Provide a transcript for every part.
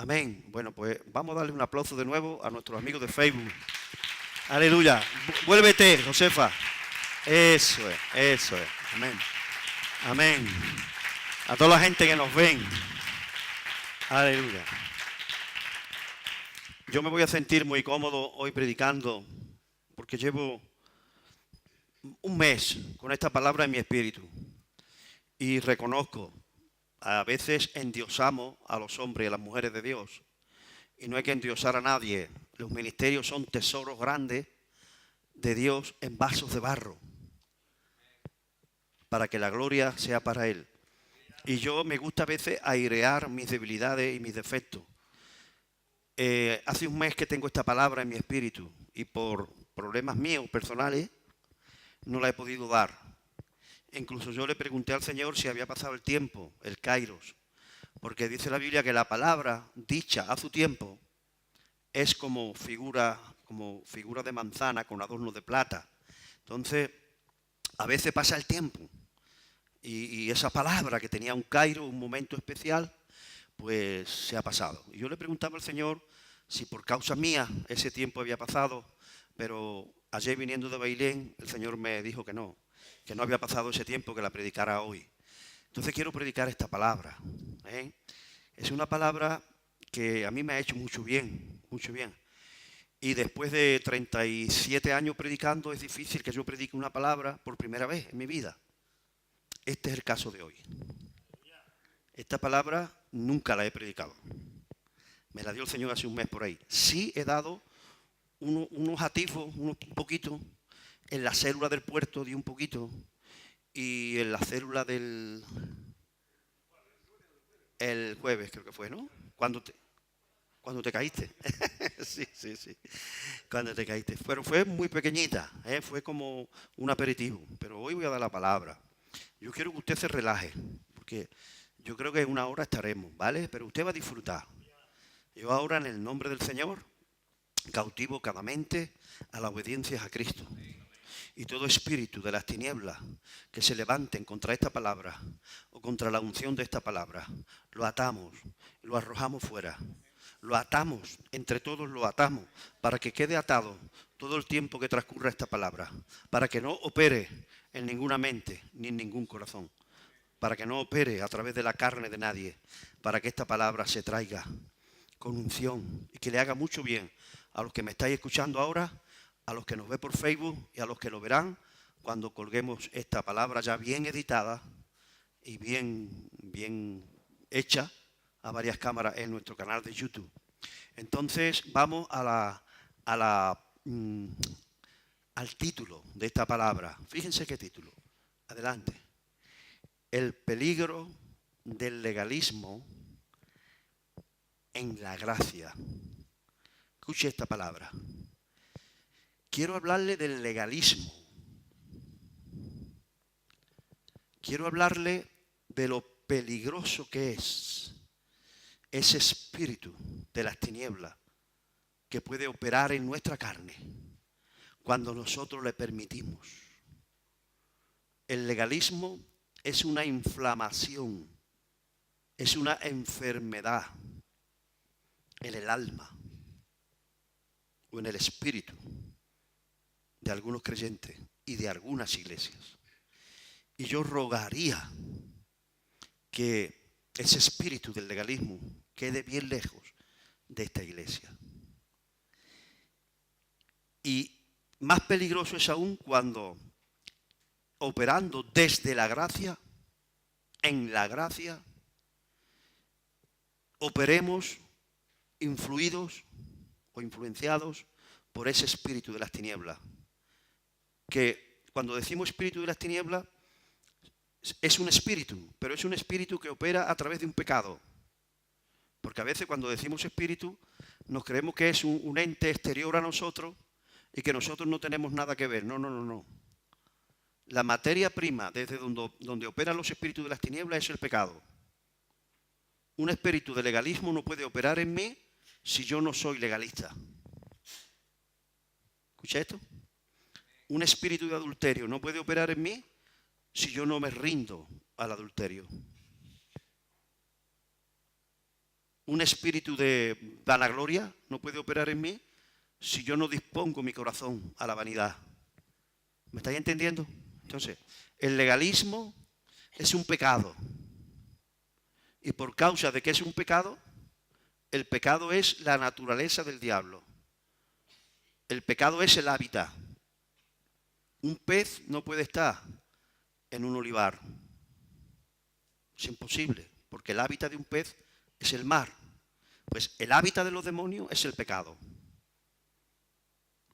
Amén. Bueno, pues vamos a darle un aplauso de nuevo a nuestros amigos de Facebook. Aleluya. Vuélvete, Josefa. Eso es, eso es. Amén. Amén. A toda la gente que nos ven. Aleluya. Yo me voy a sentir muy cómodo hoy predicando porque llevo un mes con esta palabra en mi espíritu y reconozco, a veces endiosamos a los hombres y a las mujeres de Dios y no hay que endiosar a nadie. Los ministerios son tesoros grandes de Dios en vasos de barro para que la gloria sea para Él. Y yo me gusta a veces airear mis debilidades y mis defectos. Hace un mes que tengo esta palabra en mi espíritu y por problemas míos personales no la he podido dar. Incluso yo le pregunté al Señor si había pasado el tiempo, el kairos, porque dice la Biblia que la palabra dicha a su tiempo es como figura de manzana con adorno de plata. Entonces, a veces pasa el tiempo y esa palabra que tenía un kairos, un momento especial, pues se ha pasado. Y yo le preguntaba al Señor si por causa mía ese tiempo había pasado, pero ayer viniendo de Bailén el Señor me dijo que no había pasado ese tiempo, que la predicara hoy. Entonces quiero predicar esta palabra. Es una palabra que a mí me ha hecho mucho bien, mucho bien. Y después de 37 años predicando es difícil que yo predique una palabra por primera vez en mi vida. Este es el caso de hoy. Esta palabra nunca la he predicado. Me la dio el Señor hace un mes por ahí. Sí he dado unos atisbos, un poquito, en la célula del puerto di un poquito, y en la célula del... el jueves creo que fue, ¿no? Cuando te caíste. Sí. Cuando te caíste. Pero fue muy pequeñita, fue como un aperitivo. Pero hoy voy a dar la palabra. Yo quiero que usted se relaje, porque yo creo que en una hora estaremos, ¿vale? Pero usted va a disfrutar. Yo ahora, en el nombre del Señor, cautivo cada mente a la obediencia a Cristo. Y todo espíritu de las tinieblas que se levanten contra esta palabra o contra la unción de esta palabra, lo atamos, lo arrojamos fuera. Lo atamos, entre todos lo atamos, para que quede atado todo el tiempo que transcurra esta palabra, para que no opere en ninguna mente ni en ningún corazón, para que no opere a través de la carne de nadie, para que esta palabra se traiga con unción y que le haga mucho bien a los que me estáis escuchando ahora, a los que nos ve por Facebook y a los que lo verán cuando colguemos esta palabra ya bien editada y bien hecha a varias cámaras en nuestro canal de YouTube. Entonces vamos al título de esta palabra. Fíjense qué título. Adelante. El peligro del legalismo en la gracia. Escuche esta palabra. Quiero hablarle del legalismo. Quiero hablarle de lo peligroso que es ese espíritu de las tinieblas que puede operar en nuestra carne cuando nosotros le permitimos. El legalismo es una inflamación, es una enfermedad en el alma o en el espíritu de algunos creyentes y de algunas iglesias. Y yo rogaría que ese espíritu del legalismo quede bien lejos de esta iglesia. Y más peligroso es aún cuando, operando desde la gracia, en la gracia, operemos influidos o influenciados por ese espíritu de las tinieblas. Que cuando decimos espíritu de las tinieblas, es un espíritu, pero es un espíritu que opera a través de un pecado. Porque a veces cuando decimos espíritu, nos creemos que es un ente exterior a nosotros y que nosotros no tenemos nada que ver. No. La materia prima desde donde operan los espíritus de las tinieblas es el pecado. Un espíritu de legalismo no puede operar en mí si yo no soy legalista. ¿Escucha esto? Un espíritu de adulterio no puede operar en mí si yo no me rindo al adulterio. un espíritu de vanagloria no puede operar en mí si yo no dispongo mi corazón a la vanidad. ¿Me estáis entendiendo? Entonces, el legalismo es un pecado. Y por causa de que es un pecado, el pecado es la naturaleza del diablo. El pecado es el hábitat. Un pez no puede estar en un olivar. Es imposible, porque el hábitat de un pez es el mar. Pues el hábitat de los demonios es el pecado.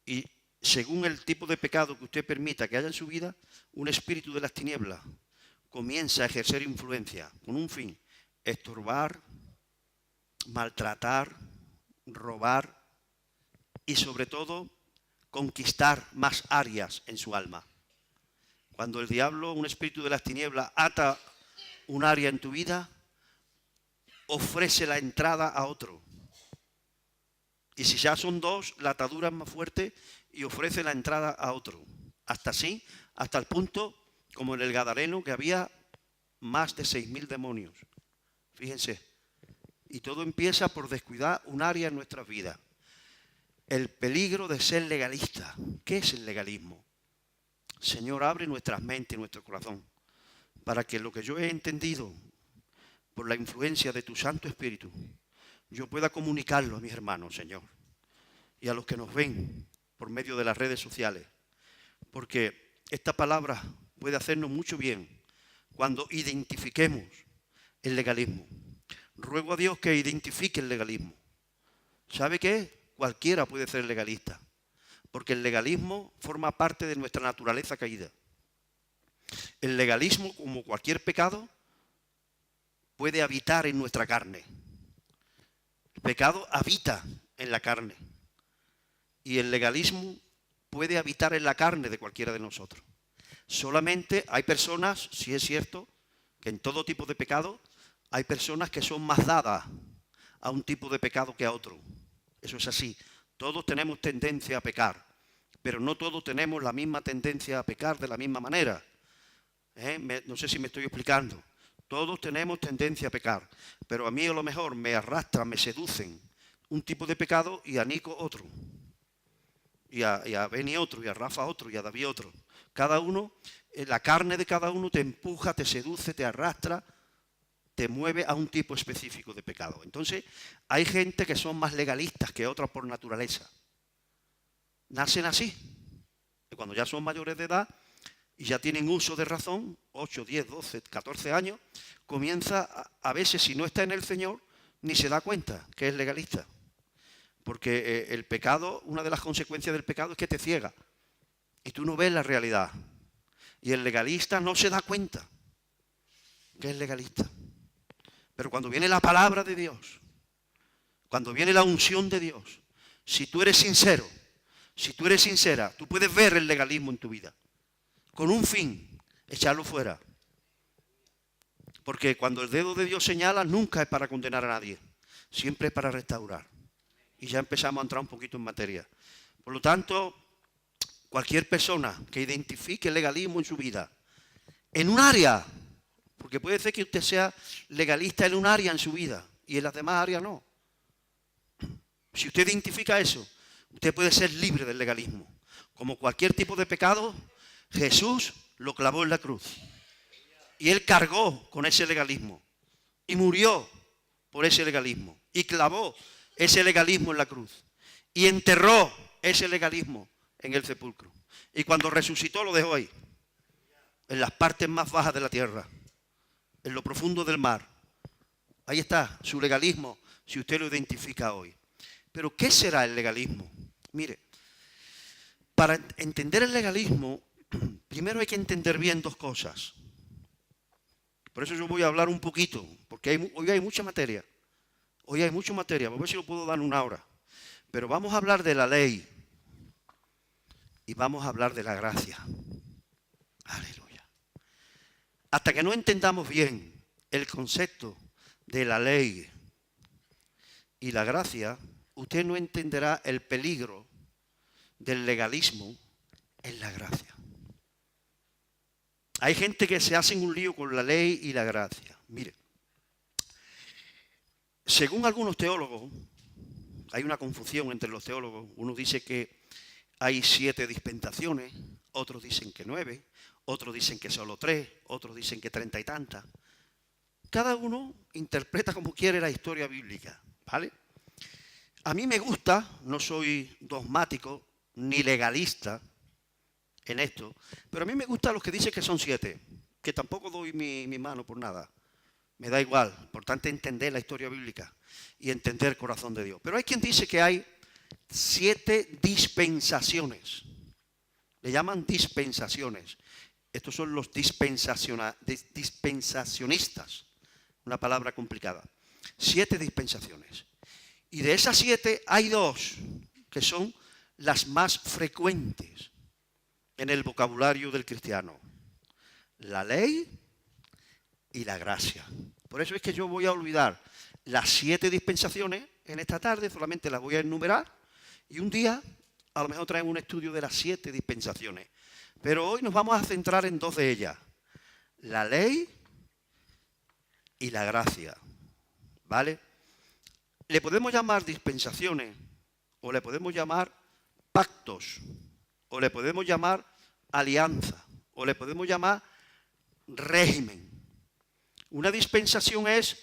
Y según el tipo de pecado que usted permita que haya en su vida, un espíritu de las tinieblas comienza a ejercer influencia con un fin: estorbar, maltratar, robar y sobre todo conquistar más áreas en su alma. Cuando el diablo, un espíritu de las tinieblas, ata un área en tu vida, ofrece la entrada a otro. Y si ya son dos, la atadura es más fuerte y ofrece la entrada a otro. Hasta el punto, como en el Gadareno, que había más de 6.000 demonios. Fíjense. Y todo empieza por descuidar un área en nuestras vidas. El peligro de ser legalista. ¿Qué es el legalismo? Señor, abre nuestras mentes y nuestro corazón para que lo que yo he entendido por la influencia de tu Santo Espíritu, yo pueda comunicarlo a mis hermanos, Señor, y a los que nos ven por medio de las redes sociales. Porque esta palabra puede hacernos mucho bien cuando identifiquemos el legalismo. Ruego a Dios que identifique el legalismo. ¿Sabe qué? Cualquiera puede ser legalista, porque el legalismo forma parte de nuestra naturaleza caída. El legalismo, como cualquier pecado, puede habitar en nuestra carne. El pecado habita en la carne. Y el legalismo puede habitar en la carne de cualquiera de nosotros. Solamente hay personas, sí es cierto, que en todo tipo de pecado hay personas que son más dadas a un tipo de pecado que a otro. Eso es así. Todos tenemos tendencia a pecar, pero no todos tenemos la misma tendencia a pecar de la misma manera. No sé si me estoy explicando. Todos tenemos tendencia a pecar, pero a mí a lo mejor me arrastran, me seducen un tipo de pecado y a Nico otro. Y a Beni otro, y a Rafa otro, y a David otro. Cada uno, la carne de cada uno te empuja, te seduce, te arrastra, te mueve a un tipo específico de pecado. Entonces, hay gente que son más legalistas que otras por naturaleza. Nacen así. Y cuando ya son mayores de edad y ya tienen uso de razón, 8, 10, 12, 14 años, comienza a veces, si no está en el Señor, ni se da cuenta que es legalista. Porque el pecado, una de las consecuencias del pecado es que te ciega. Y tú no ves la realidad. Y el legalista no se da cuenta que es legalista. Pero cuando viene la palabra de Dios, cuando viene la unción de Dios, si tú eres sincero, si tú eres sincera, tú puedes ver el legalismo en tu vida. Con un fin, echarlo fuera. Porque cuando el dedo de Dios señala, nunca es para condenar a nadie. Siempre es para restaurar. Y ya empezamos a entrar un poquito en materia. Por lo tanto, cualquier persona que identifique el legalismo en su vida, en un área, porque puede ser que usted sea legalista en un área en su vida y en las demás áreas no. Si usted identifica eso, usted puede ser libre del legalismo. Como cualquier tipo de pecado, Jesús lo clavó en la cruz. Y Él cargó con ese legalismo. Y murió por ese legalismo. Y clavó ese legalismo en la cruz. Y enterró ese legalismo en el sepulcro. Y cuando resucitó lo dejó ahí. En las partes más bajas de la tierra. En lo profundo del mar. Ahí está su legalismo, si usted lo identifica hoy. Pero ¿qué será el legalismo? Mire, para entender el legalismo, primero hay que entender bien dos cosas. Por eso yo voy a hablar un poquito, porque hoy hay mucha materia. Hoy hay mucha materia, a ver si lo puedo dar en una hora. Pero vamos a hablar de la ley y vamos a hablar de la gracia. Aleluya. Hasta que no entendamos bien el concepto de la ley y la gracia, usted no entenderá el peligro del legalismo en la gracia. Hay gente que se hace un lío con la ley y la gracia. Mire, Según algunos teólogos, hay una confusión entre los teólogos. Unos dicen que hay 7 dispensaciones, otros dicen que 9, otros dicen que solo 3, otros dicen que 30 y tantas. Cada uno interpreta como quiere la historia bíblica, ¿vale? A mí me gusta, no soy dogmático ni legalista en esto, pero a mí me gustan los que dicen que son 7, que tampoco doy mi mano por nada. Me da igual, importante entender la historia bíblica y entender el corazón de Dios. Pero hay quien dice que hay 7 dispensaciones. Le llaman dispensaciones. Estos son los dispensacionistas. Una palabra complicada. 7 dispensaciones. Y de esas 7 hay 2 que son las más frecuentes en el vocabulario del cristiano. La ley y la gracia. Por eso es que yo voy a olvidar las 7 dispensaciones en esta tarde, solamente las voy a enumerar y un día a lo mejor traemos un estudio de las 7 dispensaciones. Pero hoy nos vamos a centrar en 2 de ellas. La ley y la gracia. ¿Vale? Le podemos llamar dispensaciones o le podemos llamar pactos o le podemos llamar alianza o le podemos llamar régimen. Una dispensación es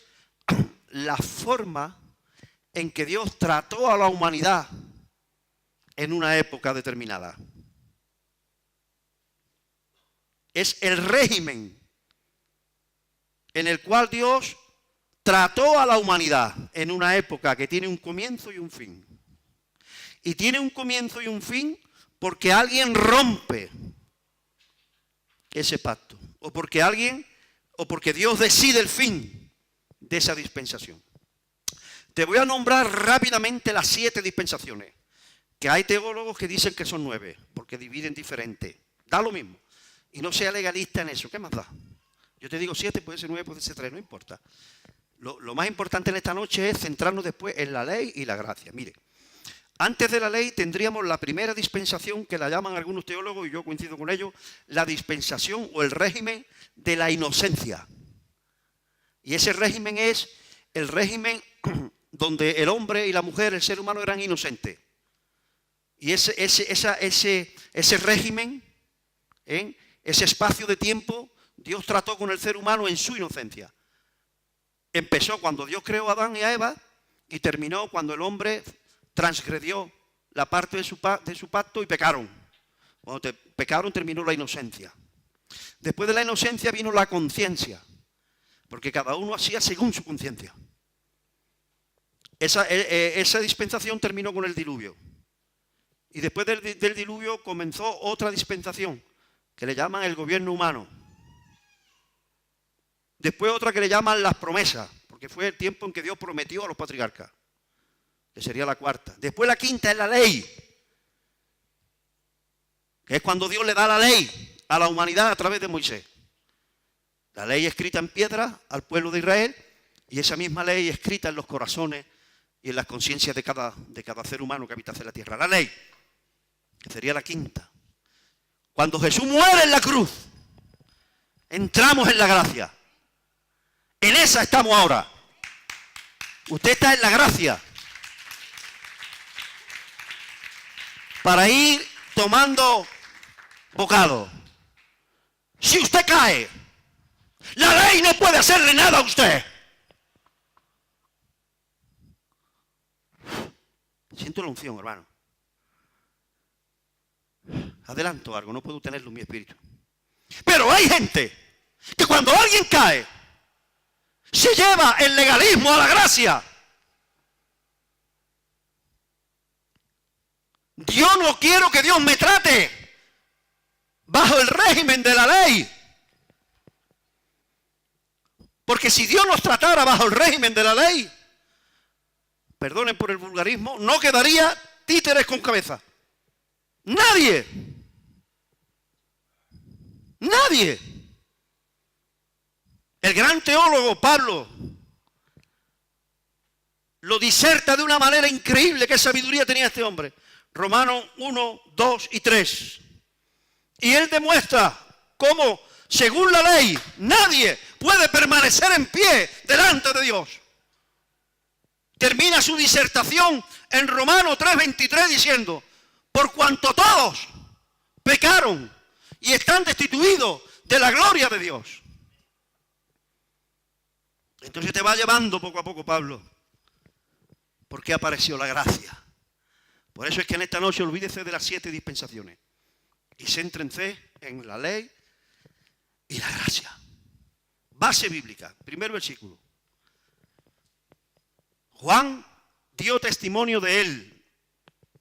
la forma en que Dios trató a la humanidad en una época determinada. Es el régimen en el cual Dios trató a la humanidad en una época que tiene un comienzo y un fin. Y tiene un comienzo y un fin porque alguien rompe ese pacto. O porque Dios decide el fin de esa dispensación. Te voy a nombrar rápidamente las 7 dispensaciones. Que hay teólogos que dicen que son 9, porque dividen diferente. Da lo mismo. Y no sea legalista en eso. ¿Qué más da? Yo te digo 7, puede ser 9, puede ser 3, no importa. Lo más importante en esta noche es centrarnos después en la ley y la gracia. Mire, antes de la ley tendríamos la primera dispensación, que la llaman algunos teólogos, y yo coincido con ellos, la dispensación o el régimen de la inocencia. Y ese régimen es el régimen donde el hombre y la mujer, el ser humano, eran inocentes. Y ese régimen, ese espacio de tiempo, Dios trató con el ser humano en su inocencia. Empezó cuando Dios creó a Adán y a Eva y terminó cuando el hombre transgredió la parte de su pacto y pecaron. Cuando pecaron terminó la inocencia. Después de la inocencia vino la conciencia, porque cada uno hacía según su conciencia. Esa dispensación terminó con el diluvio. Y después del diluvio comenzó otra dispensación, que le llaman el gobierno humano. Después otra que le llaman las promesas, porque fue el tiempo en que Dios prometió a los patriarcas, que sería la cuarta. Después la quinta es la ley, que es cuando Dios le da la ley a la humanidad a través de Moisés. La ley escrita en piedra al pueblo de Israel y esa misma ley escrita en los corazones y en las conciencias de cada ser humano que habita en la tierra. La ley, que sería la quinta. Cuando Jesús muere en la cruz, entramos en la gracia. En esa estamos ahora. Usted está en la gracia. Para ir tomando bocado. Si usted cae, la ley no puede hacerle nada a usted. Siento la unción, hermano. Adelanto algo, no puedo tenerlo en mi espíritu. Pero hay gente que cuando alguien cae, se lleva el legalismo a la gracia. Yo no quiero que Dios me trate bajo el régimen de la ley. Porque si Dios nos tratara bajo el régimen de la ley, perdonen por el vulgarismo, no quedaría títeres con cabeza. Nadie. Nadie. El gran teólogo Pablo lo diserta de una manera increíble. Qué sabiduría tenía este hombre. Romanos 1, 2 y 3. Y él demuestra cómo, según la ley, nadie puede permanecer en pie delante de Dios. termina su disertación en Romanos 3:23 diciendo: por cuanto todos pecaron y están destituidos de la gloria de Dios. Entonces te va llevando poco a poco, Pablo, porque apareció la gracia. Por eso es que en esta noche olvídese de las 7 dispensaciones y céntrense en la ley y la gracia. Base bíblica, primer versículo. Juan dio testimonio de él,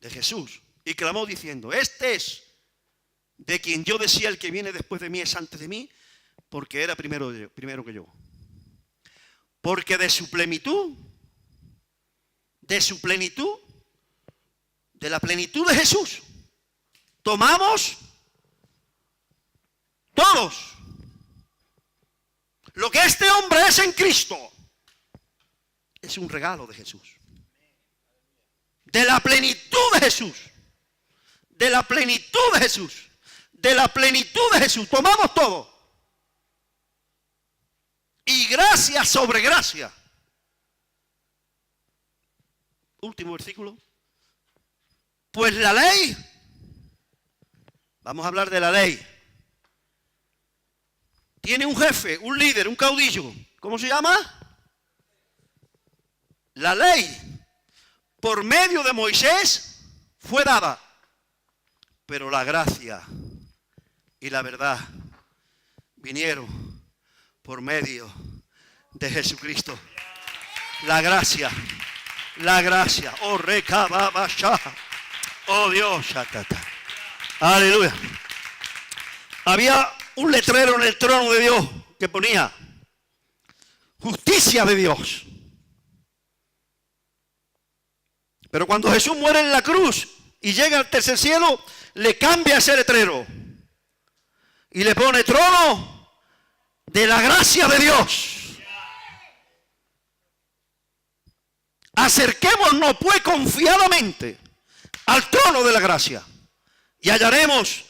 de Jesús, y clamó diciendo: este es de quien yo decía, el que viene después de mí es antes de mí, porque era primero que yo. Porque de su plenitud, de la plenitud de Jesús, tomamos todos lo que este hombre es en Cristo. Es un regalo de Jesús. De la plenitud de Jesús. De la plenitud de Jesús. De la plenitud de Jesús. Tomamos todo. Y gracia sobre gracia. Último versículo. Pues la ley. Vamos a hablar de la ley. Tiene un jefe, un líder, un caudillo. ¿Cómo se llama? La ley, por medio de Moisés, fue dada. Pero la gracia y la verdad vinieron por medio de Jesucristo. La gracia, oh recababasha, oh Dios, aleluya. Había un letrero en el trono de Dios que ponía: justicia de Dios. Pero cuando Jesús muere en la cruz y llega al tercer cielo, le cambia ese letrero y le pone: trono de la gracia de Dios. Acerquémonos pues confiadamente al trono de la gracia y hallaremos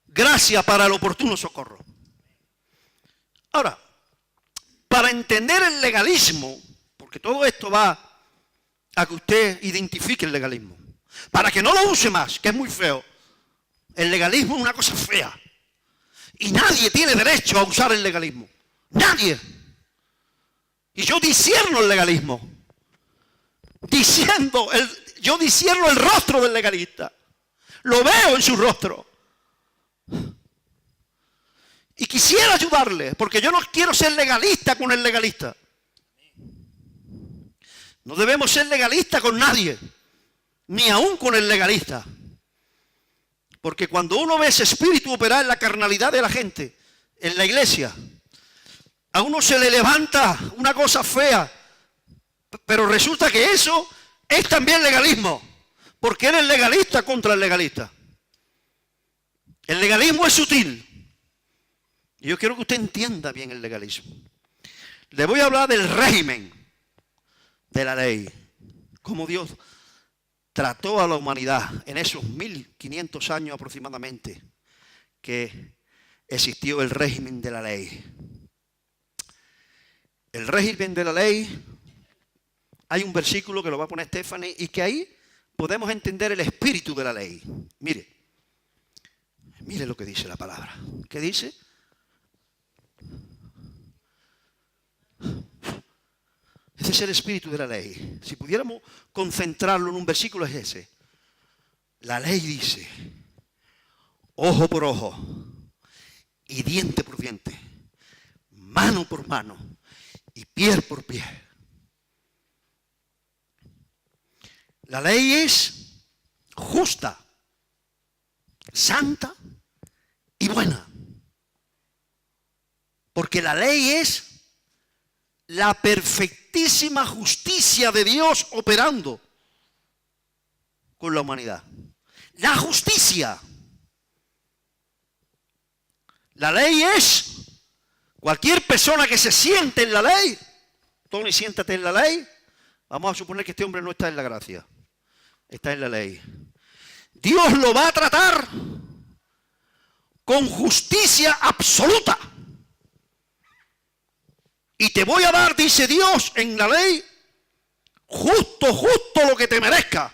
gracia para el oportuno socorro. Ahora, para entender el legalismo, porque todo esto va a que usted identifique el legalismo, para que no lo use más, que es muy feo. El legalismo es una cosa fea y nadie tiene derecho a usar el legalismo, nadie. Y yo discierno el legalismo, yo discierno el rostro del legalista, lo veo en su rostro y quisiera ayudarle, porque yo no quiero ser legalista con el legalista. No debemos ser legalistas con nadie, ni aún con el legalista. Porque cuando uno ve ese espíritu operar en la carnalidad de la gente, en la iglesia, a uno se le levanta una cosa fea, pero resulta que eso es también legalismo, porque eres legalista contra el legalista. El legalismo es sutil. Y yo quiero que usted entienda bien el legalismo. Le voy a hablar del régimen de la ley, cómo Dios trató a la humanidad en esos 1500 años aproximadamente que existió el régimen de la ley. El régimen de la ley, hay un versículo que lo va a poner Stephanie y que ahí podemos entender el espíritu de la ley. Mire lo que dice la palabra. ¿Qué dice? Ese es el espíritu de la ley. Si pudiéramos concentrarlo en un versículo es ese. La ley dice: ojo por ojo y diente por diente, mano por mano y pie por pie. La ley es justa, santa y buena. Porque la ley es la perfectísima justicia de Dios operando con la humanidad. La justicia. La ley es cualquier persona que se siente en la ley. Tony, siéntate en la ley. Vamos a suponer que este hombre no está en la gracia, está en la ley. Dios lo va a tratar con justicia absoluta. Y te voy a dar, dice Dios en la ley, Justo, justo lo que te merezca.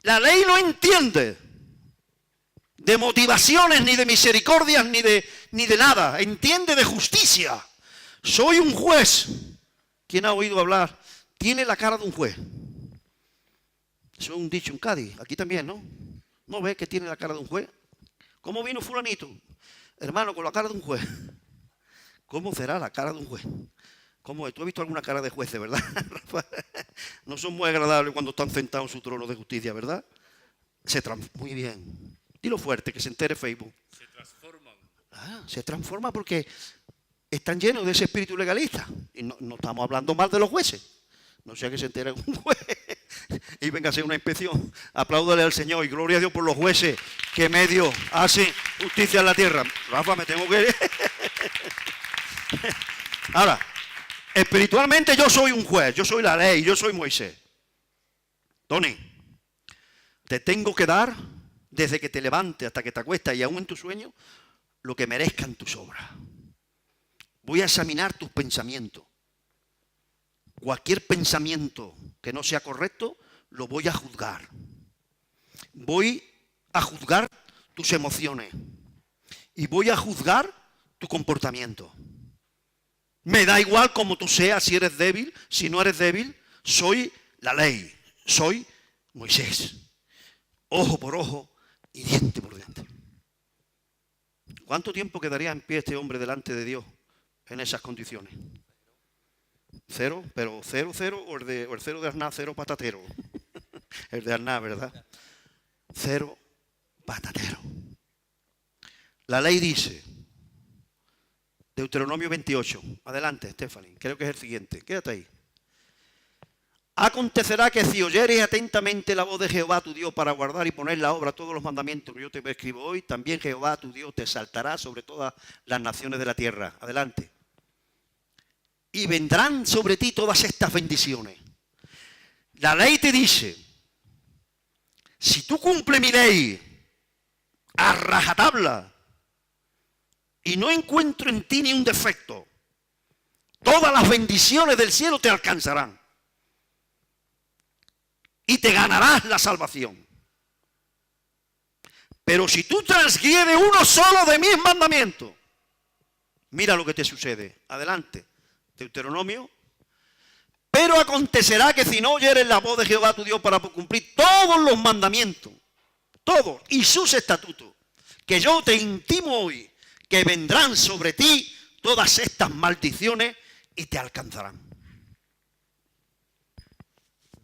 La ley no entiende de motivaciones, ni de misericordias, ni de nada. Entiende de justicia. Soy un juez. ¿Quién ha oído hablar? Tiene la cara de un juez. Eso es un dicho en Cádiz. Aquí también, ¿no? ¿No ves que tiene la cara de un juez? ¿Cómo vino fulanito? Hermano, con la cara de un juez. ¿Cómo será la cara de un juez? ¿Cómo? ¿Tú has visto alguna cara de juez, verdad? No son muy agradables cuando están sentados en su trono de justicia, ¿verdad? Muy bien. Dilo fuerte, que se entere Facebook. Se transforman. Se transforma porque están llenos de ese espíritu legalista. Y no estamos hablando mal de los jueces. No sea que se entere un juez y venga a hacer una inspección. Apláudale al Señor y gloria a Dios por los jueces que medio hacen justicia en la tierra. Rafa, me tengo que... Ahora, espiritualmente yo soy un juez, yo soy la ley, yo soy Moisés. Tony, te tengo que dar, desde que te levantes hasta que te acuestas y aún en tu sueño, lo que merezcan tus obras. Voy a examinar tus pensamientos. Cualquier pensamiento que no sea correcto, lo voy a juzgar. Voy a juzgar tus emociones. Y voy a juzgar tu comportamiento. Me da igual cómo tú seas, si eres débil, si no eres débil. Soy la ley. Soy Moisés. Ojo por ojo y diente por diente. ¿Cuánto tiempo quedaría en pie este hombre delante de Dios en esas condiciones? Cero, pero cero, o el cero de Arná, cero patatero. El de Arná, ¿verdad? Cero patatero. La ley dice, Deuteronomio 28, adelante, Stephanie, creo que es el siguiente, quédate ahí. Acontecerá que si oyeres atentamente la voz de Jehová tu Dios para guardar y poner la obra todos los mandamientos que yo te escribo hoy, también Jehová tu Dios te exaltará sobre todas las naciones de la tierra. Adelante. Y vendrán sobre ti todas estas bendiciones. La ley te dice, si tú cumples mi ley a rajatabla y no encuentro en ti ni un defecto, todas las bendiciones del cielo te alcanzarán y te ganarás la salvación. Pero si tú transgredes uno solo de mis mandamientos, mira lo que te sucede. Adelante. Deuteronomio. Pero acontecerá que si no oyeres la voz de Jehová tu Dios para cumplir todos los mandamientos, todos, y sus estatutos, que yo te intimo hoy, que vendrán sobre ti todas estas maldiciones y te alcanzarán.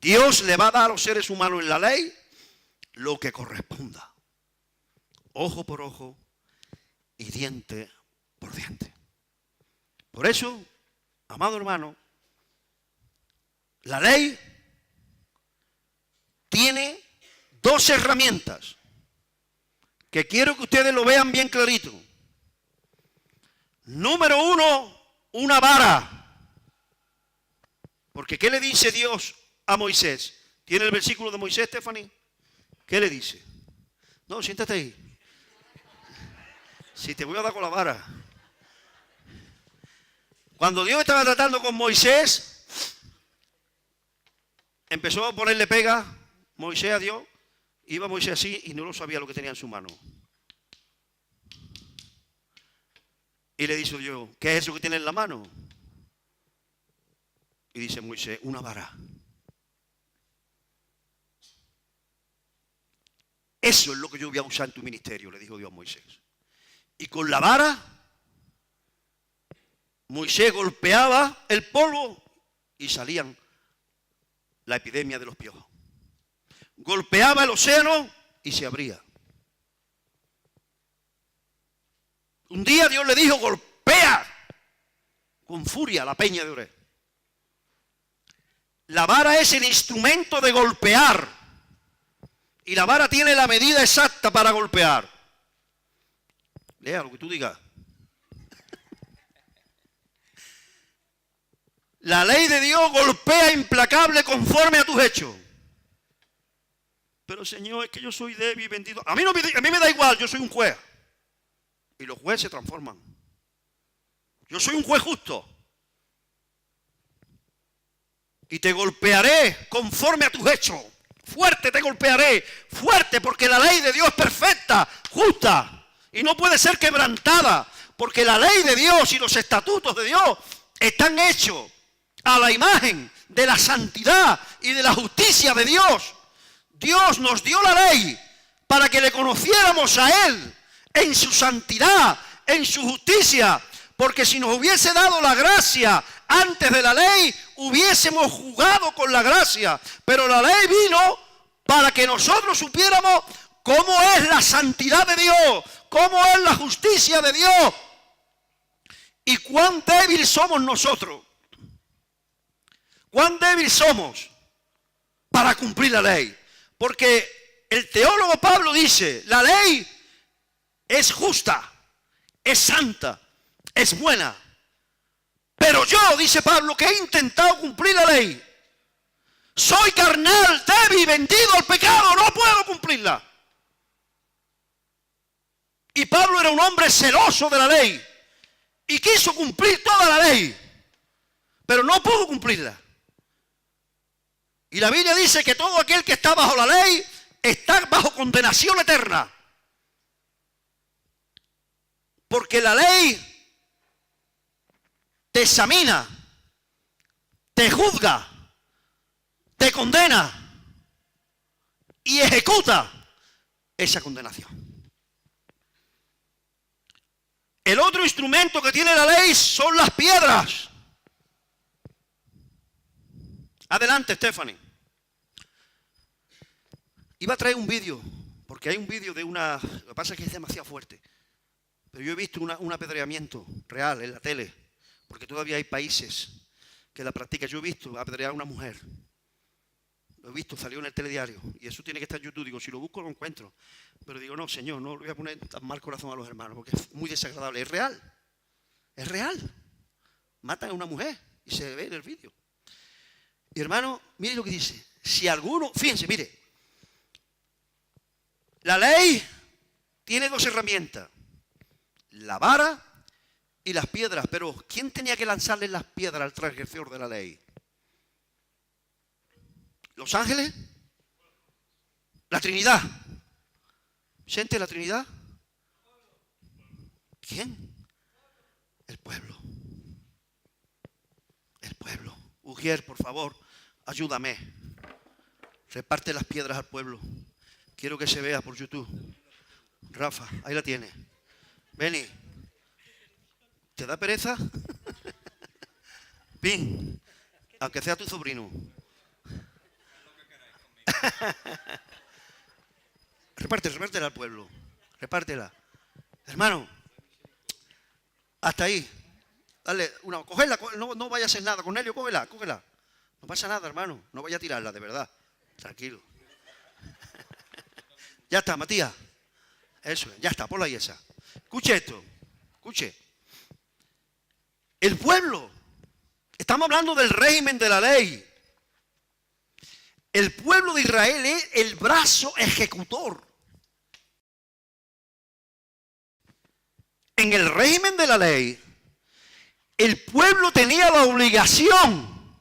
Dios le va a dar a los seres humanos en la ley lo que corresponda. Ojo por ojo y diente por diente. Por eso, amado hermano, la ley tiene dos herramientas que quiero que ustedes lo vean bien clarito. Número uno, una vara. Porque ¿qué le dice Dios a Moisés? ¿Tiene el versículo de Moisés, Stephanie? ¿Qué le dice? No, siéntate ahí. Si te voy a dar con la vara. Cuando Dios estaba tratando con Moisés, empezó a ponerle pega Moisés a Dios. Iba Moisés así y no lo sabía lo que tenía en su mano. Y le dice Dios, ¿qué es eso que tiene en la mano? Y dice Moisés, una vara. Eso es lo que yo voy a usar en tu ministerio, le dijo Dios a Moisés. Y con la vara, Moisés golpeaba el polvo y salían la epidemia de los piojos. Golpeaba el océano y se abría. Un día Dios le dijo, golpea con furia la peña de Oreb. La vara es el instrumento de golpear. Y la vara tiene la medida exacta para golpear. Lea lo que tú digas. La ley de Dios golpea implacable conforme a tus hechos. Pero Señor, es que yo soy débil y bendito. A mí me da igual, yo soy un juez. Y los jueces se transforman. Yo soy un juez justo. Y te golpearé conforme a tus hechos. Fuerte te golpearé. Fuerte, porque la ley de Dios es perfecta, justa. Y no puede ser quebrantada. Porque la ley de Dios y los estatutos de Dios están hechos a la imagen de la santidad y de la justicia de Dios. Dios nos dio la ley para que le conociéramos a Él en su santidad, en su justicia. Porque si nos hubiese dado la gracia antes de la ley, hubiésemos jugado con la gracia. Pero la ley vino para que nosotros supiéramos cómo es la santidad de Dios, cómo es la justicia de Dios y cuán débil somos nosotros. Cuán débil somos para cumplir la ley. Porque el teólogo Pablo dice, la ley es justa, es santa, es buena. Pero yo, dice Pablo, que he intentado cumplir la ley, soy carnal, débil, vendido al pecado, no puedo cumplirla. Y Pablo era un hombre celoso de la ley y quiso cumplir toda la ley, pero no pudo cumplirla. Y la Biblia dice que todo aquel que está bajo la ley está bajo condenación eterna. Porque la ley te examina, te juzga, te condena y ejecuta esa condenación. El otro instrumento que tiene la ley son las piedras. Adelante, Stephanie. Iba a traer un vídeo, porque hay un vídeo de una... Lo que pasa es que es demasiado fuerte. Pero yo he visto un apedreamiento real en la tele, porque todavía hay países que la practican. Yo he visto apedrear a una mujer. Lo he visto, salió en el telediario. Y eso tiene que estar en YouTube. Digo, si lo busco lo encuentro. Pero digo, no, Señor, no le voy a poner tan mal corazón a los hermanos, porque es muy desagradable. Es real. Es real. Matan a una mujer y se ve en el vídeo. Y hermano, mire lo que dice. Si alguno, fíjense, mire. La ley tiene dos herramientas. La vara y las piedras. Pero ¿quién tenía que lanzarle las piedras al transgresor de la ley? ¿Los ángeles? ¿La Trinidad? ¿Siente la Trinidad? ¿Quién? El pueblo. El pueblo. Ujier, por favor, ayúdame. Reparte las piedras al pueblo. Quiero que se vea por YouTube. Rafa, ahí la tiene. Beni, ¿te da pereza? Pin, aunque sea tu sobrino. Repártela al pueblo. Repártela. Hermano, hasta ahí. Dale, cógela, no vaya a hacer nada. Cornelio, cógela. No pasa nada, hermano. No vaya a tirarla, de verdad. Tranquilo. Ya está, Matías. Eso, ya está, ponla ahí esa. Escuche esto. Escuche. El pueblo. Estamos hablando del régimen de la ley. El pueblo de Israel es el brazo ejecutor. En el régimen de la ley, el pueblo tenía la obligación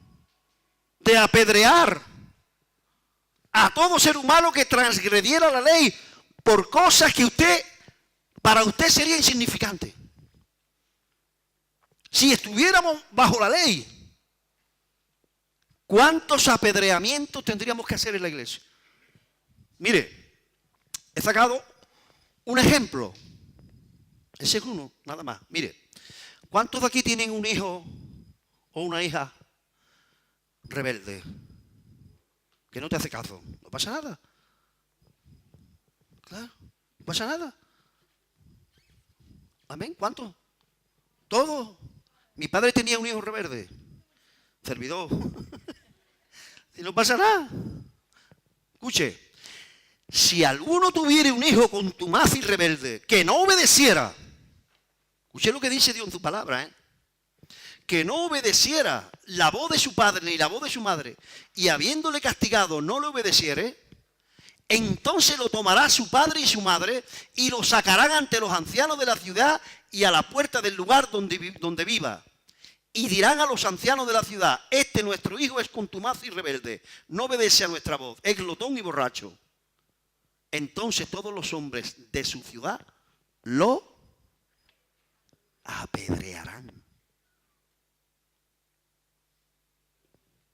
de apedrear a todo ser humano que transgrediera la ley por cosas que para usted sería insignificante. Si estuviéramos bajo la ley, ¿cuántos apedreamientos tendríamos que hacer en la iglesia? Mire, he sacado un ejemplo. Ese es uno, nada más. Mire, ¿cuántos de aquí tienen un hijo o una hija rebelde? Que no te hace caso. No pasa nada. Claro, no pasa nada. Amén. ¿Cuántos? Todos. Mi padre tenía un hijo rebelde. Servidor. Y no pasa nada. Escuche. Si alguno tuviera un hijo contumaz y rebelde que no obedeciera, escuche lo que dice Dios en su palabra, que no obedeciera la voz de su padre ni la voz de su madre, y habiéndole castigado no le obedeciere, Entonces lo tomará su padre y su madre y lo sacarán ante los ancianos de la ciudad y a la puerta del lugar donde viva. Y dirán a los ancianos de la ciudad: este nuestro hijo es contumaz y rebelde, no obedece a nuestra voz, es glotón y borracho. Entonces todos los hombres de su ciudad lo apedrearán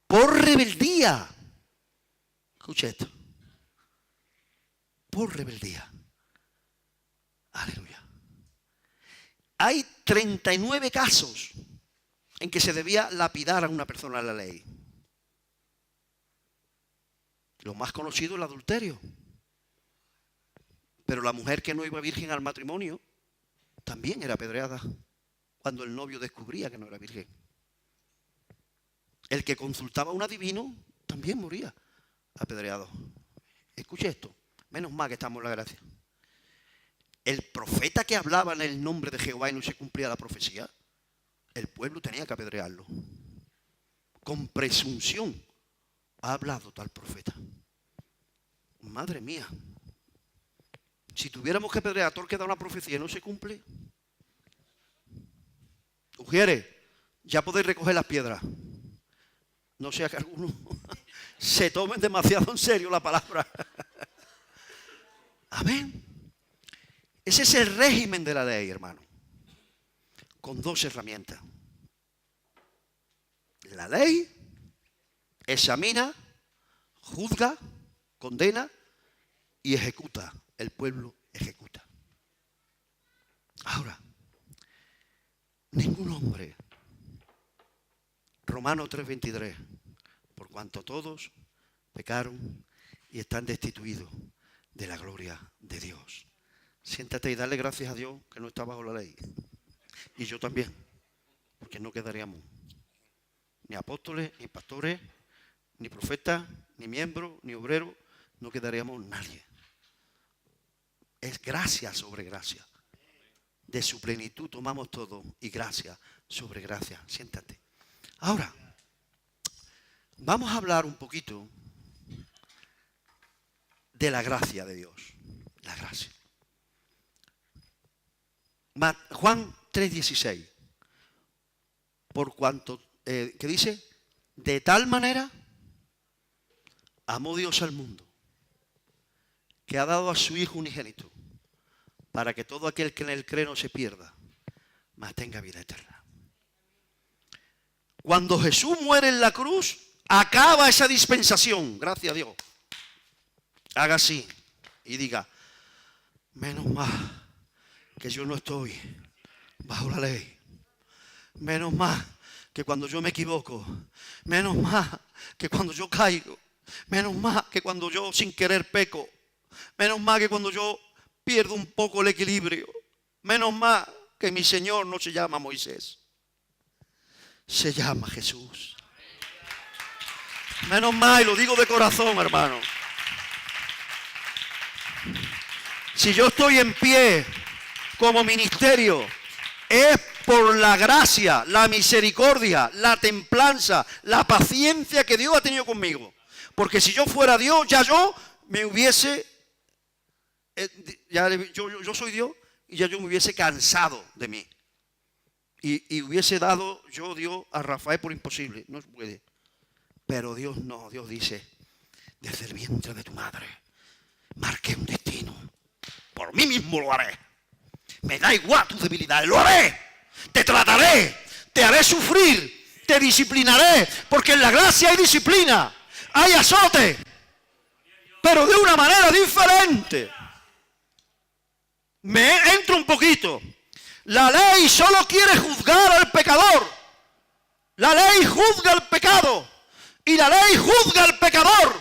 por rebeldía. Escucha esto. Por rebeldía. Aleluya. Hay 39 casos en que se debía lapidar a una persona en la ley. Lo más conocido es el adulterio. Pero la mujer que no iba virgen al matrimonio también era apedreada cuando el novio descubría que no era virgen. El que consultaba a un adivino también moría apedreado. Escuche esto. Menos mal que estamos en la gracia. El profeta que hablaba en el nombre de Jehová y no se cumplía la profecía, el pueblo tenía que apedrearlo. Con presunción ha hablado tal profeta. Madre mía. Si tuviéramos que apedrear a todo el que da una profecía y no se cumple, Ujieres, ya podéis recoger las piedras. No sea que algunos se tomen demasiado en serio la palabra. Amén. Ese es el régimen de la ley, hermano. Con dos herramientas. La ley examina, juzga, condena y ejecuta. El pueblo ejecuta. Ahora, ningún hombre. Romanos 3:23. Por cuanto todos pecaron y están destituidos de la gloria de Dios. Siéntate y dale gracias a Dios que no está bajo la ley. Y yo también. Porque no quedaríamos ni apóstoles, ni pastores, ni profetas, ni miembros, ni obreros. No quedaríamos nadie. Es gracia sobre gracia. De su plenitud tomamos todo y gracia sobre gracia. Siéntate. Ahora, vamos a hablar un poquito de la gracia de Dios. La gracia. Juan 3:16. Por cuanto, ¿qué dice? De tal manera amó Dios al mundo, que ha dado a su Hijo unigénito, para que todo aquel que en él cree no se pierda, mas tenga vida eterna. Cuando Jesús muere en la cruz, acaba esa dispensación. Gracias a Dios. Haga así y diga: menos mal que yo no estoy bajo la ley. Menos mal que cuando yo me equivoco, menos mal que cuando yo caigo, menos mal que cuando yo sin querer peco, menos mal que cuando yo pierdo un poco el equilibrio, menos mal que mi Señor no se llama Moisés, se llama Jesús. Menos mal, y lo digo de corazón, hermano. Si yo estoy en pie como ministerio, es por la gracia, la misericordia, la templanza, la paciencia que Dios ha tenido conmigo. Porque si yo fuera Dios, ya yo me hubiese, yo soy Dios y ya yo me hubiese cansado de mí. Y hubiese dado yo Dios a Rafael por imposible. No se puede. Pero Dios no, Dios dice: desde el vientre de tu madre marqué un destino. Por mí mismo lo haré. Me da igual tus debilidades, lo haré. Te trataré, te haré sufrir, te disciplinaré, porque en la gracia hay disciplina, hay azote, pero de una manera diferente. Me entro un poquito. La ley solo quiere juzgar al pecador. La ley juzga el pecado, y la ley juzga al pecador,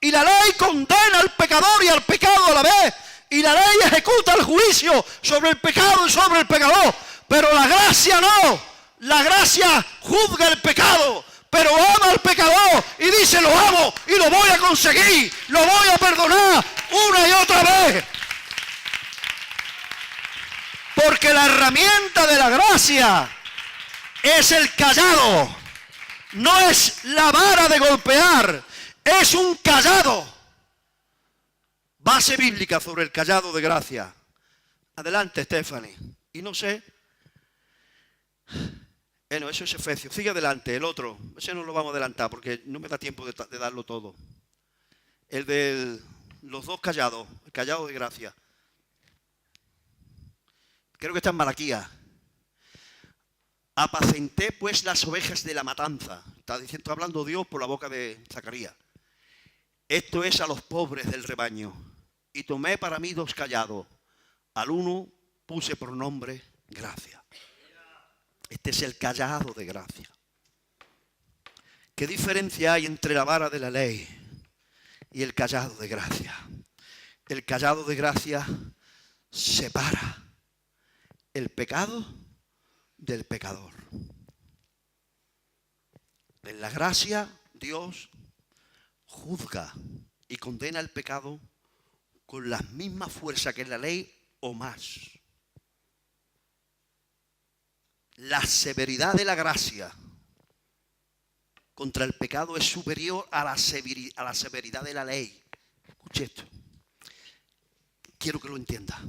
y la ley condena al pecador y al pecado a la vez, y la ley ejecuta el juicio sobre el pecado y sobre el pecador. Pero la gracia no. La gracia juzga el pecado, pero ama al pecador y dice: lo amo y lo voy a conseguir, lo voy a perdonar una y otra vez. Porque la herramienta de la gracia es el callado. No es la vara de golpear, es un callado. Base bíblica sobre el cayado de gracia. Adelante, Stephanie. Y no sé. Bueno, eso es Efesios. Sigue adelante, el otro. Ese no lo vamos a adelantar porque no me da tiempo de darlo todo. El de los dos callados, el callado de gracia. Creo que está en Malaquías. Apacenté pues las ovejas de la matanza. Está hablando Dios por la boca de Zacarías. Esto es a los pobres del rebaño. Y tomé para mí 2 callados. Al uno puse por nombre gracia. Este es el callado de gracia. ¿Qué diferencia hay entre la vara de la ley y el callado de gracia? El callado de gracia separa el pecado del pecador. En la gracia, Dios juzga y condena el pecado con la misma fuerza que en la ley o más. La severidad de la gracia contra el pecado es superior a la severidad de la ley. Escuche esto. Quiero que lo entienda.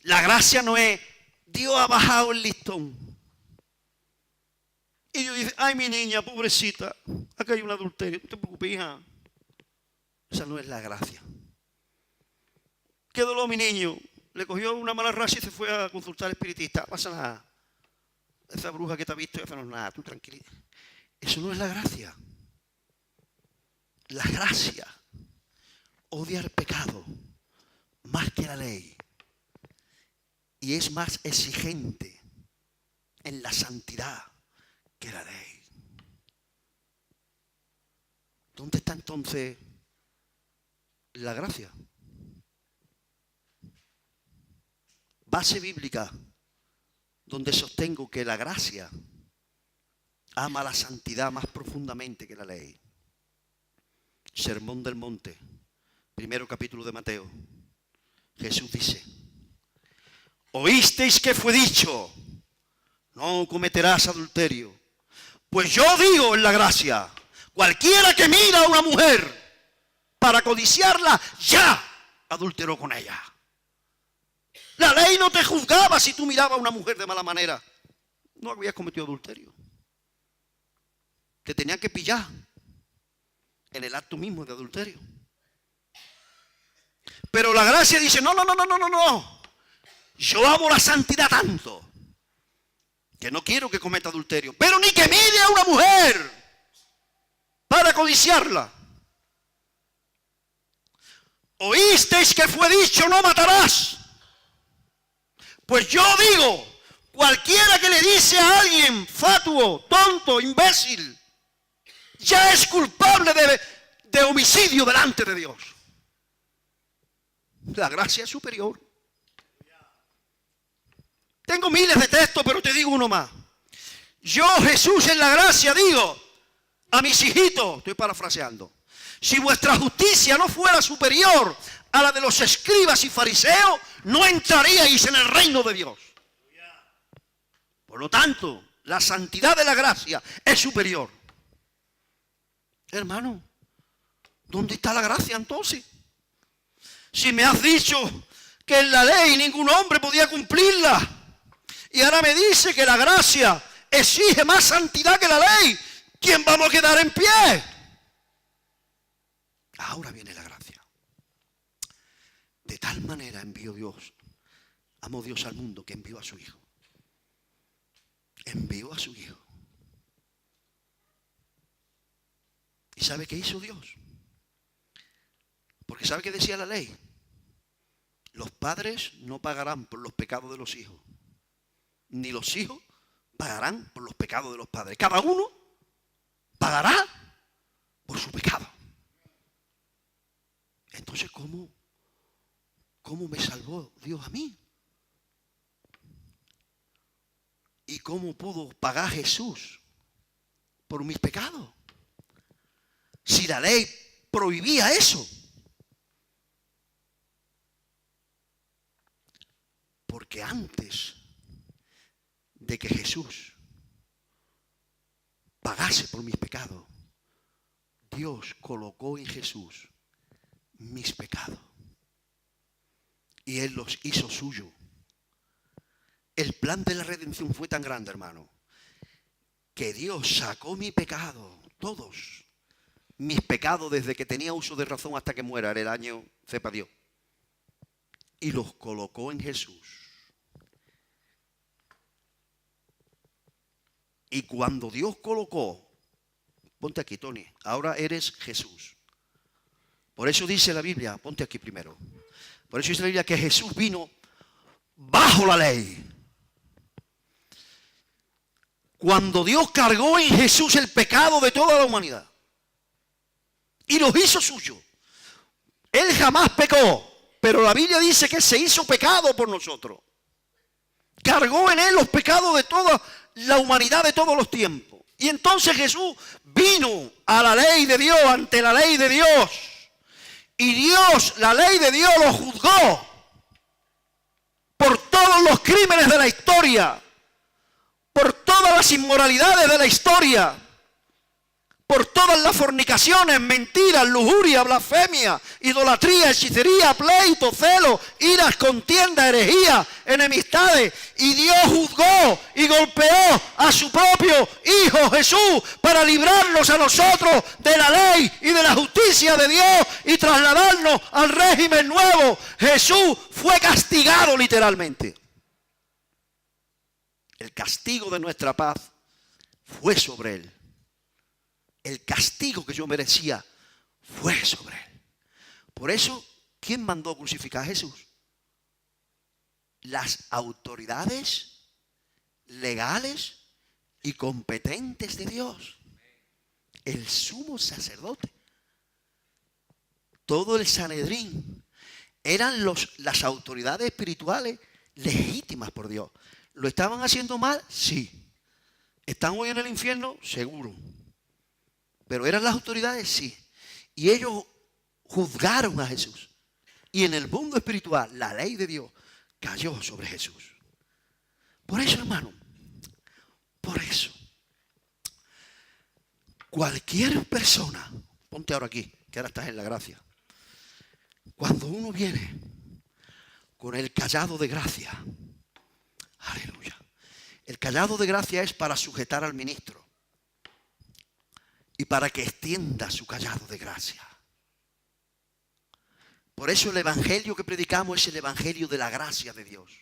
La gracia no es Dios ha bajado el listón. Y Dios dice, ay mi niña, pobrecita, acá hay un adulterio, no te preocupes, hija. Esa no es la gracia. ¿Qué dolor mi niño? Le cogió una mala racha y se fue a consultar al espiritista. No pasa nada. Esa bruja que te ha visto, esa no es nada, tú tranquila. Eso no es la gracia. La gracia odia el pecado más que la ley. Y es más exigente en la santidad que la ley. ¿Dónde está entonces la gracia? Base bíblica donde sostengo que la gracia ama la santidad más profundamente que la ley. Sermón del Monte, 1 capítulo de Mateo. Jesús dice, oísteis que fue dicho, no cometerás adulterio. Pues yo digo en la gracia, cualquiera que mira a una mujer para codiciarla, ya adulteró con ella. La ley no te juzgaba si tú mirabas a una mujer de mala manera. No habías cometido adulterio. Te tenían que pillar en el acto mismo de adulterio. Pero la gracia dice, no. Yo amo la santidad tanto que no quiero que cometa adulterio. Pero ni que mire a una mujer para codiciarla. Oísteis que fue dicho, no matarás. Pues yo digo, cualquiera que le dice a alguien fatuo, tonto, imbécil, ya es culpable de homicidio delante de Dios. La gracia es superior. Tengo miles de textos, pero te digo uno más. Yo, Jesús, en la gracia digo a mis hijitos, estoy parafraseando, si vuestra justicia no fuera superior a la de los escribas y fariseos, no entraríais en el reino de Dios. Por lo tanto, la santidad de la gracia es superior. Hermano, ¿dónde está la gracia entonces? Si me has dicho que en la ley ningún hombre podía cumplirla, y ahora me dice que la gracia exige más santidad que la ley, ¿quién vamos a quedar en pie? Ahora viene la gracia. De tal manera envió Dios, amó Dios al mundo que envió a su Hijo. Envió a su Hijo. ¿Y sabe qué hizo Dios? Porque ¿sabe qué decía la ley? Los padres no pagarán por los pecados de los hijos, ni los hijos pagarán por los pecados de los padres. Cada uno pagará por su pecado. Entonces, ¿cómo me salvó Dios a mí? ¿Y cómo pudo pagar Jesús por mis pecados? Si la ley prohibía eso. Porque antes de que Jesús pagase por mis pecados, Dios colocó en Jesús mis pecados. Y Él los hizo suyo. El plan de la redención fue tan grande, hermano, que Dios sacó mi pecado, todos mis pecados desde que tenía uso de razón hasta que muera, era el año, sepa Dios, y los colocó en Jesús. Y cuando Dios colocó, ponte aquí, Tony, ahora eres Jesús. Por eso dice la Biblia, ponte aquí primero. Por eso dice la Biblia que Jesús vino bajo la ley. Cuando Dios cargó en Jesús el pecado de toda la humanidad y los hizo suyo, Él jamás pecó, pero la Biblia dice que se hizo pecado por nosotros. Cargó en Él los pecados de toda la humanidad de todos los tiempos. Y entonces Jesús vino a la ley de Dios, ante la ley de Dios. Y Dios, la ley de Dios, lo juzgó por todos los crímenes de la historia, por todas las inmoralidades de la historia, por todas las fornicaciones, mentiras, lujuria, blasfemia, idolatría, hechicería, pleito, celo, iras, contienda, herejía, enemistades. Y Dios juzgó y golpeó a su propio Hijo Jesús para librarnos a nosotros de la ley y de la justicia de Dios y trasladarnos al régimen nuevo. Jesús fue castigado literalmente. El castigo de nuestra paz fue sobre Él. El castigo que yo merecía fue sobre Él. Por eso, ¿quién mandó crucificar a Jesús? Las autoridades legales y competentes de Dios. El sumo sacerdote. Todo el Sanedrín. Eran las autoridades espirituales legítimas por Dios. ¿Lo estaban haciendo mal? Sí. ¿Están hoy en el infierno? Seguro. Pero eran las autoridades, sí. Y ellos juzgaron a Jesús. Y en el mundo espiritual, la ley de Dios cayó sobre Jesús. Por eso, hermano, por eso, cualquier persona, ponte ahora aquí, que ahora estás en la gracia. Cuando uno viene con el cayado de gracia, aleluya. El cayado de gracia es para sujetar al ministro. Y para que extienda su cayado de gracia. Por eso el evangelio que predicamos es el evangelio de la gracia de Dios.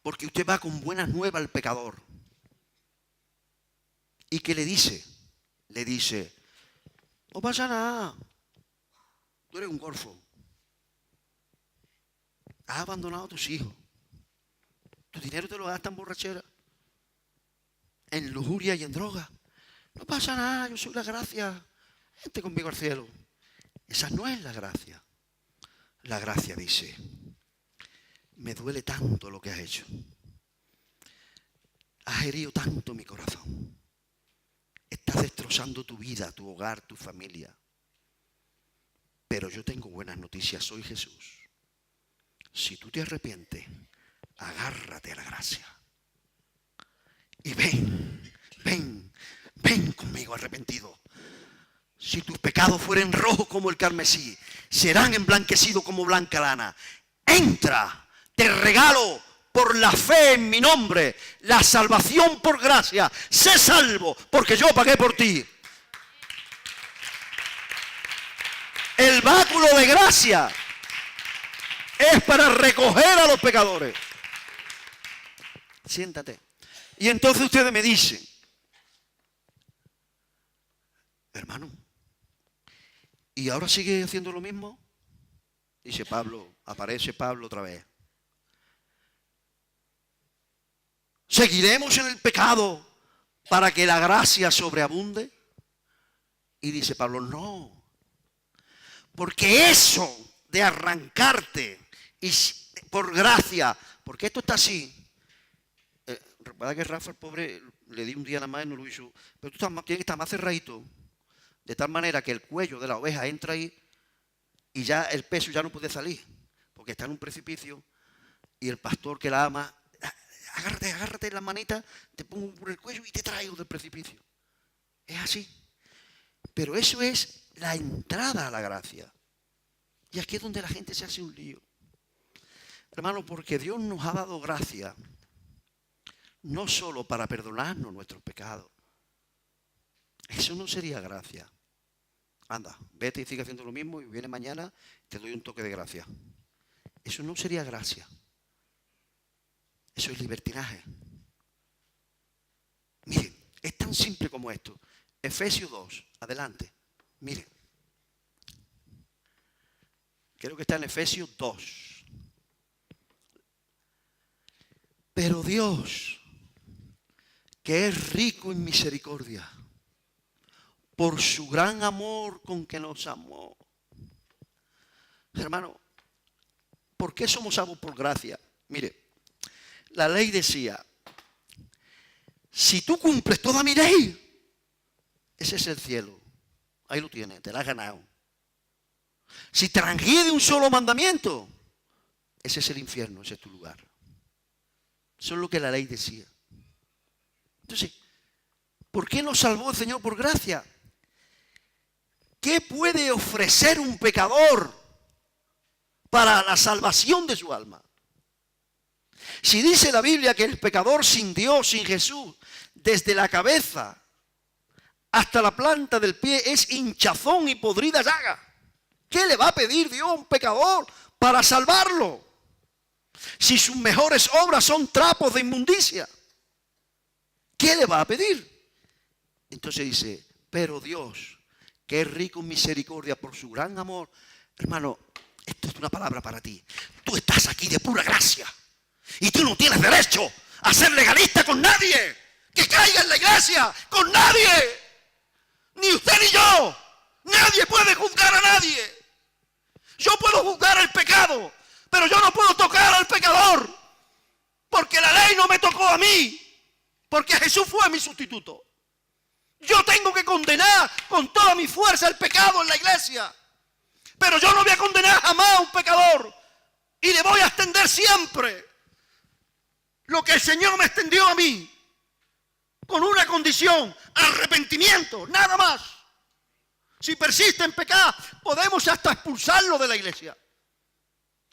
Porque usted va con buenas nuevas al pecador. ¿Y qué le dice? Le dice, no pasa nada. Tú eres un golfo. Has abandonado a tus hijos. Tu dinero te lo gastas en borrachera, en lujuria y en droga. No pasa nada, yo soy la gracia. Vente conmigo al cielo. Esa no es la gracia. La gracia dice, me duele tanto lo que has hecho. Has herido tanto mi corazón. Estás destrozando tu vida, tu hogar, tu familia. Pero yo tengo buenas noticias, soy Jesús. Si tú te arrepientes, agárrate a la gracia. Y ven conmigo arrepentido. Si tus pecados fueren rojos como el carmesí, serán emblanquecidos como blanca lana. Entra, te regalo por la fe en mi nombre, la salvación por gracia. Sé salvo, porque yo pagué por ti. El báculo de gracia es para recoger a los pecadores. Siéntate. Y entonces ustedes me dicen, hermano, ¿y ahora sigue haciendo lo mismo? Dice Pablo, aparece Pablo otra vez. ¿Seguiremos en el pecado para que la gracia sobreabunde? Y dice Pablo, no. Porque eso de arrancarte y por gracia, porque esto está así. Recuerda que Rafa, el pobre, le di un día nada más y no lo hizo. Pero tú tienes que estar más cerradito, de tal manera que el cuello de la oveja entra ahí y ya el peso ya no puede salir, porque está en un precipicio y el pastor que la ama, agárrate en las manitas, te pongo por el cuello y te traigo del precipicio. Es así. Pero eso es la entrada a la gracia. Y aquí es donde la gente se hace un lío. Hermano, porque Dios nos ha dado gracia, no solo para perdonarnos nuestros pecados. Eso no sería gracia. Anda, vete y sigue haciendo lo mismo y viene mañana, te doy un toque de gracia. Eso no sería gracia. Eso es libertinaje. Miren, es tan simple como esto. Efesios 2, adelante. Miren. Creo que está en Efesios 2. Pero Dios, que es rico en misericordia, por su gran amor con que nos amó. Hermano, ¿por qué somos salvos por gracia? Mire, la ley decía, si tú cumples toda mi ley, ese es el cielo. Ahí lo tienes, te la has ganado. Si transgrede un solo mandamiento, ese es el infierno, ese es tu lugar. Eso es lo que la ley decía. Entonces, ¿por qué nos salvó el Señor por gracia? ¿Qué puede ofrecer un pecador para la salvación de su alma? Si dice la Biblia que el pecador sin Dios, sin Jesús, desde la cabeza hasta la planta del pie es hinchazón y podrida llaga, ¿qué le va a pedir Dios a un pecador para salvarlo? Si sus mejores obras son trapos de inmundicia, ¿qué le va a pedir? Entonces dice, pero Dios, que es rico en misericordia por su gran amor. Hermano, esto es una palabra para ti. Tú estás aquí de pura gracia y tú no tienes derecho a ser legalista con nadie que caiga en la iglesia, con nadie, ni usted ni yo. Nadie puede juzgar a nadie. Yo puedo juzgar el pecado, pero yo no puedo tocar al pecador, porque la ley no me tocó a mí, porque Jesús fue mi sustituto. Yo tengo que condenar con toda mi fuerza el pecado en la iglesia, pero yo no voy a condenar jamás a un pecador y le voy a extender siempre lo que el Señor me extendió a mí, con una condición: arrepentimiento, nada más. Si persiste en pecar, podemos hasta expulsarlo de la iglesia,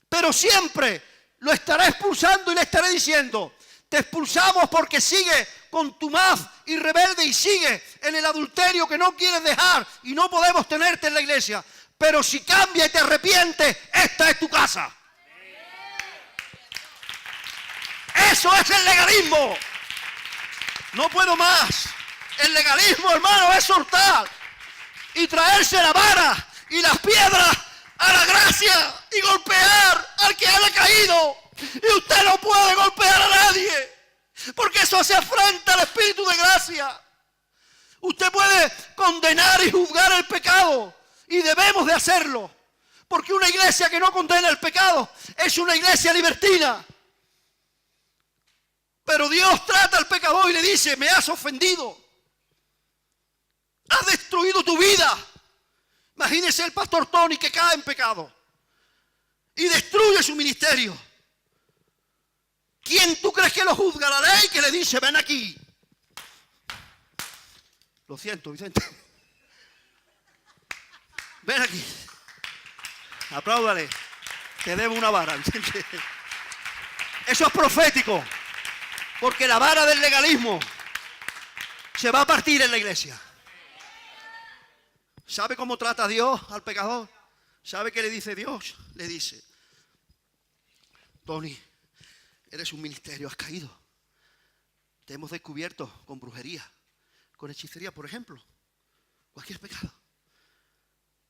pero siempre lo estaré expulsando y le estaré diciendo: te expulsamos porque sigue contumaz y rebelde y sigue en el adulterio que no quieres dejar y no podemos tenerte en la iglesia. Pero si cambia y te arrepientes, esta es tu casa. Eso es el legalismo. No puedo más. El legalismo, hermano, es soltar y traerse la vara y las piedras a la gracia y golpear al que haya caído. Y usted no puede golpear a nadie, porque eso hace afrenta al Espíritu de gracia. Usted puede condenar y juzgar el pecado, y debemos de hacerlo, porque una iglesia que no condena el pecado es una iglesia libertina. Pero Dios trata al pecador y le dice: me has ofendido, has destruido tu vida. Imagínese el pastor Tony que cae en pecado y destruye su ministerio. ¿Quién tú crees que lo juzga? La ley, que le dice: ven aquí. Lo siento, Vicente. Ven aquí. Apláudale. Te debo una vara, Vicente. Eso es profético, porque la vara del legalismo se va a partir en la iglesia. ¿Sabe cómo trata Dios al pecador? ¿Sabe qué le dice Dios? Le dice: Tony, eres un ministerio, has caído. Te hemos descubierto con brujería, con hechicería, por ejemplo. Cualquier pecado.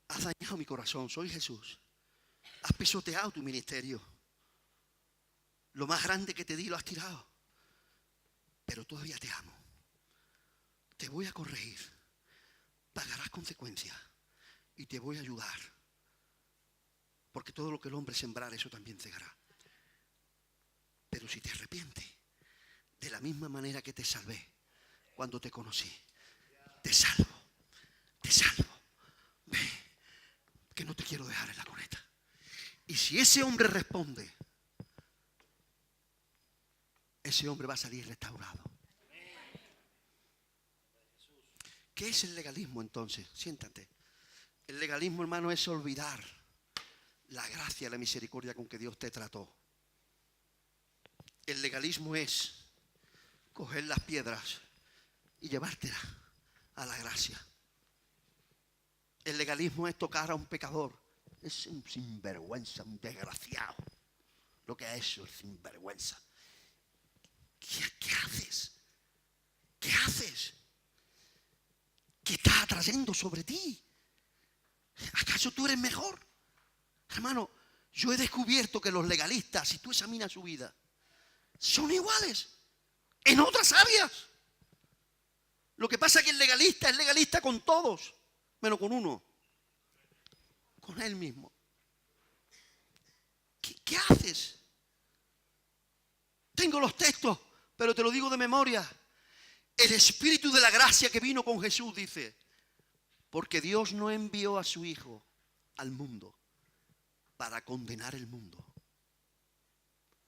Has dañado mi corazón, soy Jesús. Has pisoteado tu ministerio. Lo más grande que te di lo has tirado. Pero todavía te amo. Te voy a corregir. Pagarás consecuencias y te voy a ayudar. Porque todo lo que el hombre sembrar, eso también cegará. Pero si te arrepientes, de la misma manera que te salvé cuando te conocí, te salvo, te salvo. Ve, que no te quiero dejar en la cuneta. Y si ese hombre responde, ese hombre va a salir restaurado. ¿Qué es el legalismo entonces? Siéntate. El legalismo, hermano, es olvidar la gracia y la misericordia con que Dios te trató. El legalismo es coger las piedras y llevártelas a la gracia. El legalismo es tocar a un pecador. Es un sinvergüenza, un desgraciado. Lo que es eso, el sinvergüenza. ¿Qué haces? ¿Qué haces? ¿Qué está atrayendo sobre ti? ¿Acaso tú eres mejor? Hermano, yo he descubierto que los legalistas, si tú examinas su vida, son iguales en otras áreas. Lo que pasa es que el legalista es legalista con todos, menos con uno, con él mismo. ¿Qué haces? Tengo los textos, pero te lo digo de memoria. El Espíritu de la gracia que vino con Jesús dice, porque Dios no envió a su Hijo al mundo para condenar el mundo,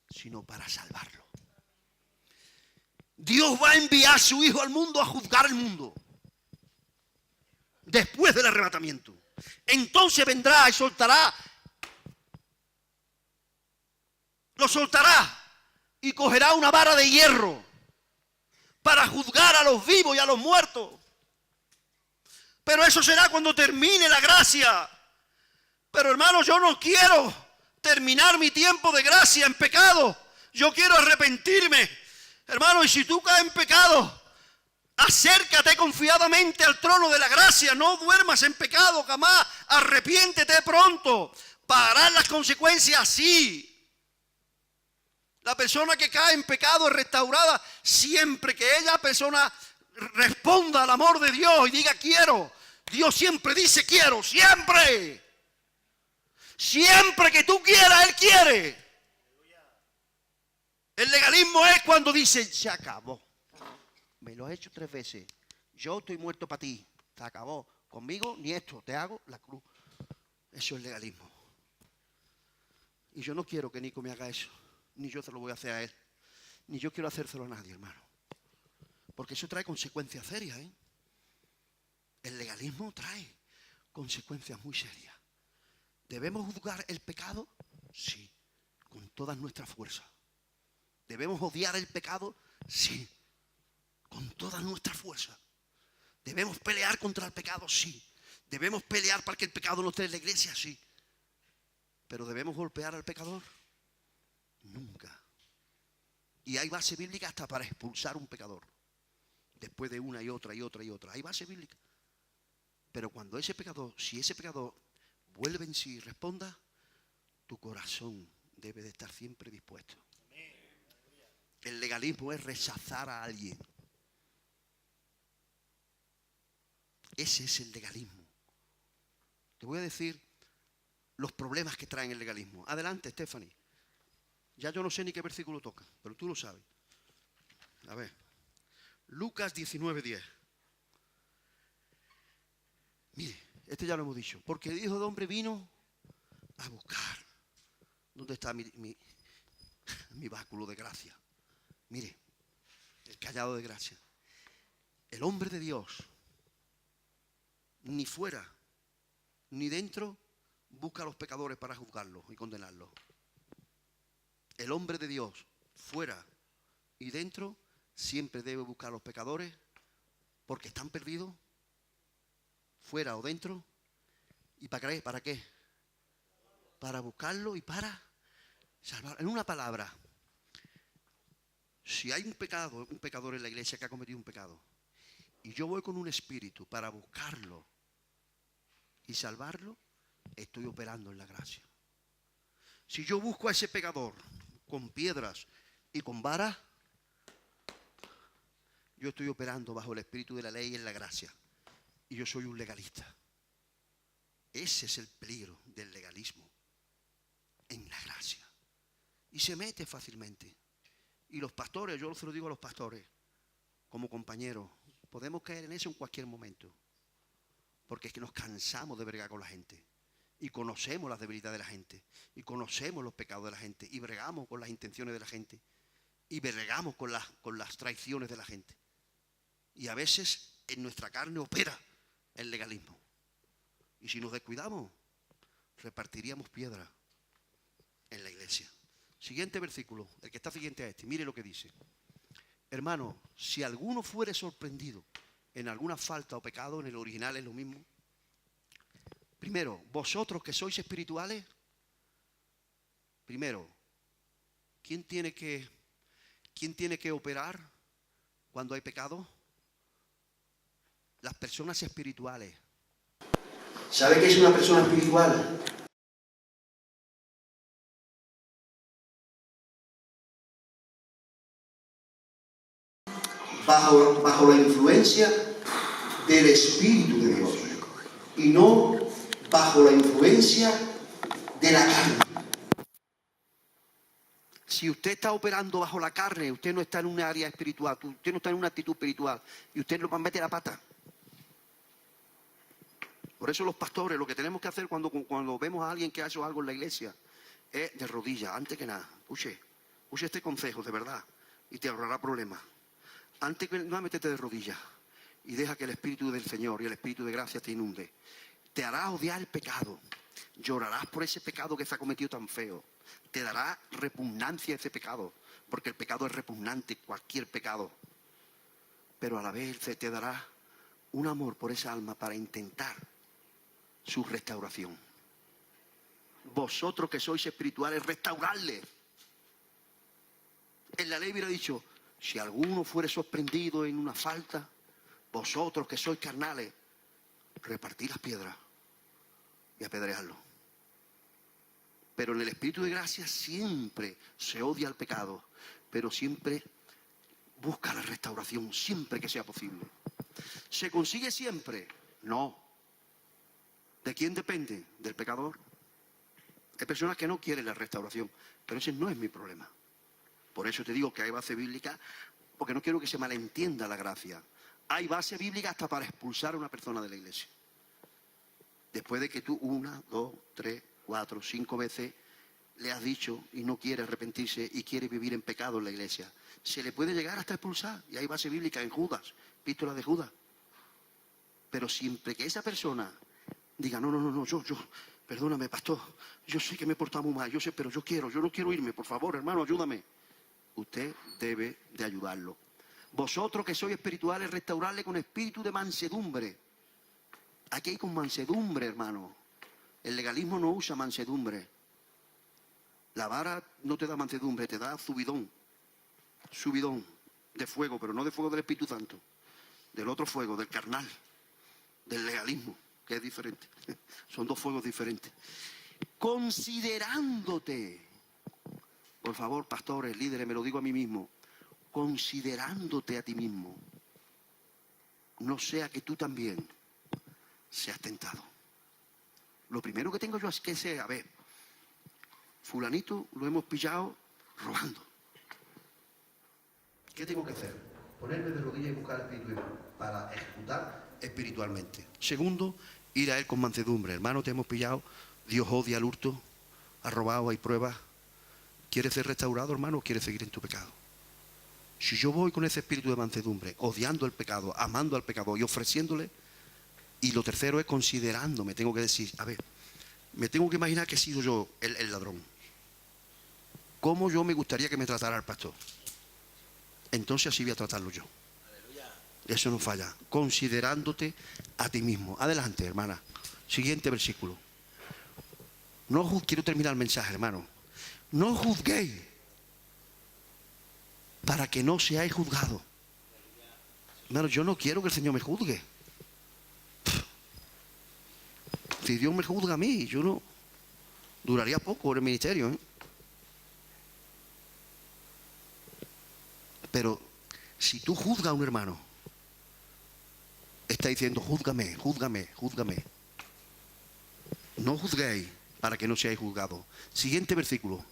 sino para salvarlo. Dios va a enviar a su Hijo al mundo a juzgar el mundo después del arrebatamiento. Entonces vendrá y soltará, lo soltará y cogerá una vara de hierro para juzgar a los vivos y a los muertos. Pero eso será cuando termine la gracia. Pero hermano, yo no quiero terminar mi tiempo de gracia en pecado. Yo quiero arrepentirme. Hermano, y si tú caes en pecado, acércate confiadamente al trono de la gracia. No duermas en pecado jamás. Arrepiéntete pronto. Pagarás las consecuencias, sí. La persona que cae en pecado es restaurada siempre que ella persona responda al amor de Dios y diga quiero. Dios siempre dice quiero, siempre. Siempre que tú quieras, Él quiere. El legalismo es cuando dice se acabó. Me lo has hecho 3 veces. Yo estoy muerto para ti. Se acabó. Conmigo ni esto. Te hago la cruz. Eso es legalismo. Y yo no quiero que Nico me haga eso. Ni yo se lo voy a hacer a él. Ni yo quiero hacérselo a nadie, hermano. Porque eso trae consecuencias serias, ¿eh? El legalismo trae consecuencias muy serias. ¿Debemos juzgar el pecado? Sí, con todas nuestras fuerzas. ¿Debemos odiar el pecado? Sí, con todas nuestras fuerzas. ¿Debemos pelear contra el pecado? Sí. ¿Debemos pelear para que el pecado no esté en la iglesia? Sí. ¿Pero debemos golpear al pecador? Nunca. Y hay base bíblica hasta para expulsar un pecador. Después de una y otra y otra y otra. Hay base bíblica. Pero cuando ese pecador, si ese pecador vuelve en sí y responda, tu corazón debe de estar siempre dispuesto. El legalismo es rechazar a alguien. Ese es el legalismo. Te voy a decir los problemas que traen el legalismo. Adelante, Stephanie. Ya yo no sé ni qué versículo toca, pero tú lo sabes. A ver. Lucas 19:10. Mire, este ya lo hemos dicho. Porque el Hijo del Hombre vino a buscar. ¿Dónde está mi báculo de gracia? Mire, el callado de gracia. El hombre de Dios, ni fuera ni dentro, busca a los pecadores para juzgarlos y condenarlos. El hombre de Dios, fuera y dentro, siempre debe buscar a los pecadores porque están perdidos, fuera o dentro. ¿Y para qué? Para buscarlo y para salvar. En una palabra, si hay un pecador en la iglesia que ha cometido un pecado, y yo voy con un espíritu para buscarlo y salvarlo, estoy operando en la gracia. Si yo busco a ese pecador con piedras y con varas, yo estoy operando bajo el espíritu de la ley y en la gracia. Y yo soy un legalista. Ese es el peligro del legalismo en la gracia. Y se mete fácilmente. Y los pastores, yo se lo digo a los pastores, como compañeros, podemos caer en eso en cualquier momento. Porque es que nos cansamos de bregar con la gente. Y conocemos las debilidades de la gente. Y conocemos los pecados de la gente. Y bregamos con las intenciones de la gente. Y bregamos con las traiciones de la gente. Y a veces en nuestra carne opera el legalismo. Y si nos descuidamos, repartiríamos piedra en la iglesia. Siguiente versículo, el que está siguiente a este. Mire lo que dice. Hermano, si alguno fuere sorprendido en alguna falta o pecado, en el original es lo mismo. Primero, vosotros que sois espirituales, primero, ¿quién tiene que operar cuando hay pecado? Las personas espirituales. ¿Sabe qué es una persona espiritual? Bajo la influencia del Espíritu de Dios y no bajo la influencia de la carne. Si usted está operando bajo la carne, usted no está en un área espiritual, usted no está en una actitud espiritual y usted no mete la pata. Por eso los pastores, lo que tenemos que hacer cuando vemos a alguien que ha hecho algo en la iglesia, es de rodillas, antes que nada. Escuche este consejo de verdad y te ahorrará problemas. Antes que nada, métete de rodillas y deja que el Espíritu del Señor y el Espíritu de gracia te inunde. Te hará odiar el pecado. Llorarás por ese pecado que se ha cometido tan feo. Te dará repugnancia ese pecado, porque el pecado es repugnante, cualquier pecado. Pero a la vez te dará un amor por esa alma para intentar su restauración. Vosotros que sois espirituales, restaurarle. En la ley hubiera dicho, si alguno fuere sorprendido en una falta, vosotros que sois carnales, repartid las piedras y apedreadlo. Pero en el Espíritu de gracia siempre se odia el pecado, pero siempre busca la restauración, siempre que sea posible. ¿Se consigue siempre? No. ¿De quién depende? Del pecador. Hay personas que no quieren la restauración, pero ese no es mi problema. Por eso te digo que hay base bíblica, porque no quiero que se malentienda la gracia. Hay base bíblica hasta para expulsar a una persona de la iglesia. Después de que tú 1, 2, 3, 4, 5 veces le has dicho y no quiere arrepentirse y quiere vivir en pecado en la iglesia, se le puede llegar hasta expulsar. Y hay base bíblica en Judas, epístola de Judas. Pero siempre que esa persona diga, no, yo, perdóname, pastor, yo sé que me he portado muy mal, yo sé, pero yo no quiero irme, por favor, hermano, ayúdame. Usted debe de ayudarlo. Vosotros que sois espirituales, restaurarle con espíritu de mansedumbre. Aquí hay con mansedumbre, hermano. El legalismo no usa mansedumbre. La vara no te da mansedumbre, te da subidón de fuego, pero no de fuego del Espíritu Santo, del otro fuego, del carnal, del legalismo, que es diferente. Son dos fuegos diferentes. Considerándote, por favor, pastores, líderes, me lo digo a mí mismo, considerándote a ti mismo, no sea que tú también seas tentado. Lo primero que tengo yo es que sea, a ver, fulanito lo hemos pillado robando. ¿Qué tengo que hacer? Ponerme de rodillas y buscar el Espíritu para ejecutar espiritualmente. Segundo, ir a él con mansedumbre. Hermano, te hemos pillado, Dios odia al hurto, ha robado, hay pruebas. ¿Quieres ser restaurado, hermano, o quieres seguir en tu pecado? Si yo voy con ese espíritu de mansedumbre, odiando el pecado, amando al pecador y ofreciéndole, y lo tercero es considerándome, tengo que decir, a ver, me tengo que imaginar que he sido yo el ladrón. ¿Cómo yo me gustaría que me tratara el pastor? Entonces así voy a tratarlo yo. Eso no falla. Considerándote a ti mismo. Adelante, hermana. Siguiente versículo. Quiero terminar el mensaje, hermano. No juzguéis para que no seáis juzgados. Hermano, yo no quiero que el Señor me juzgue. Si Dios me juzga a mí, yo no duraría poco en el ministerio, ¿eh? Pero si tú juzgas a un hermano, está diciendo, júzgame. No juzguéis para que no seáis juzgados. Siguiente versículo.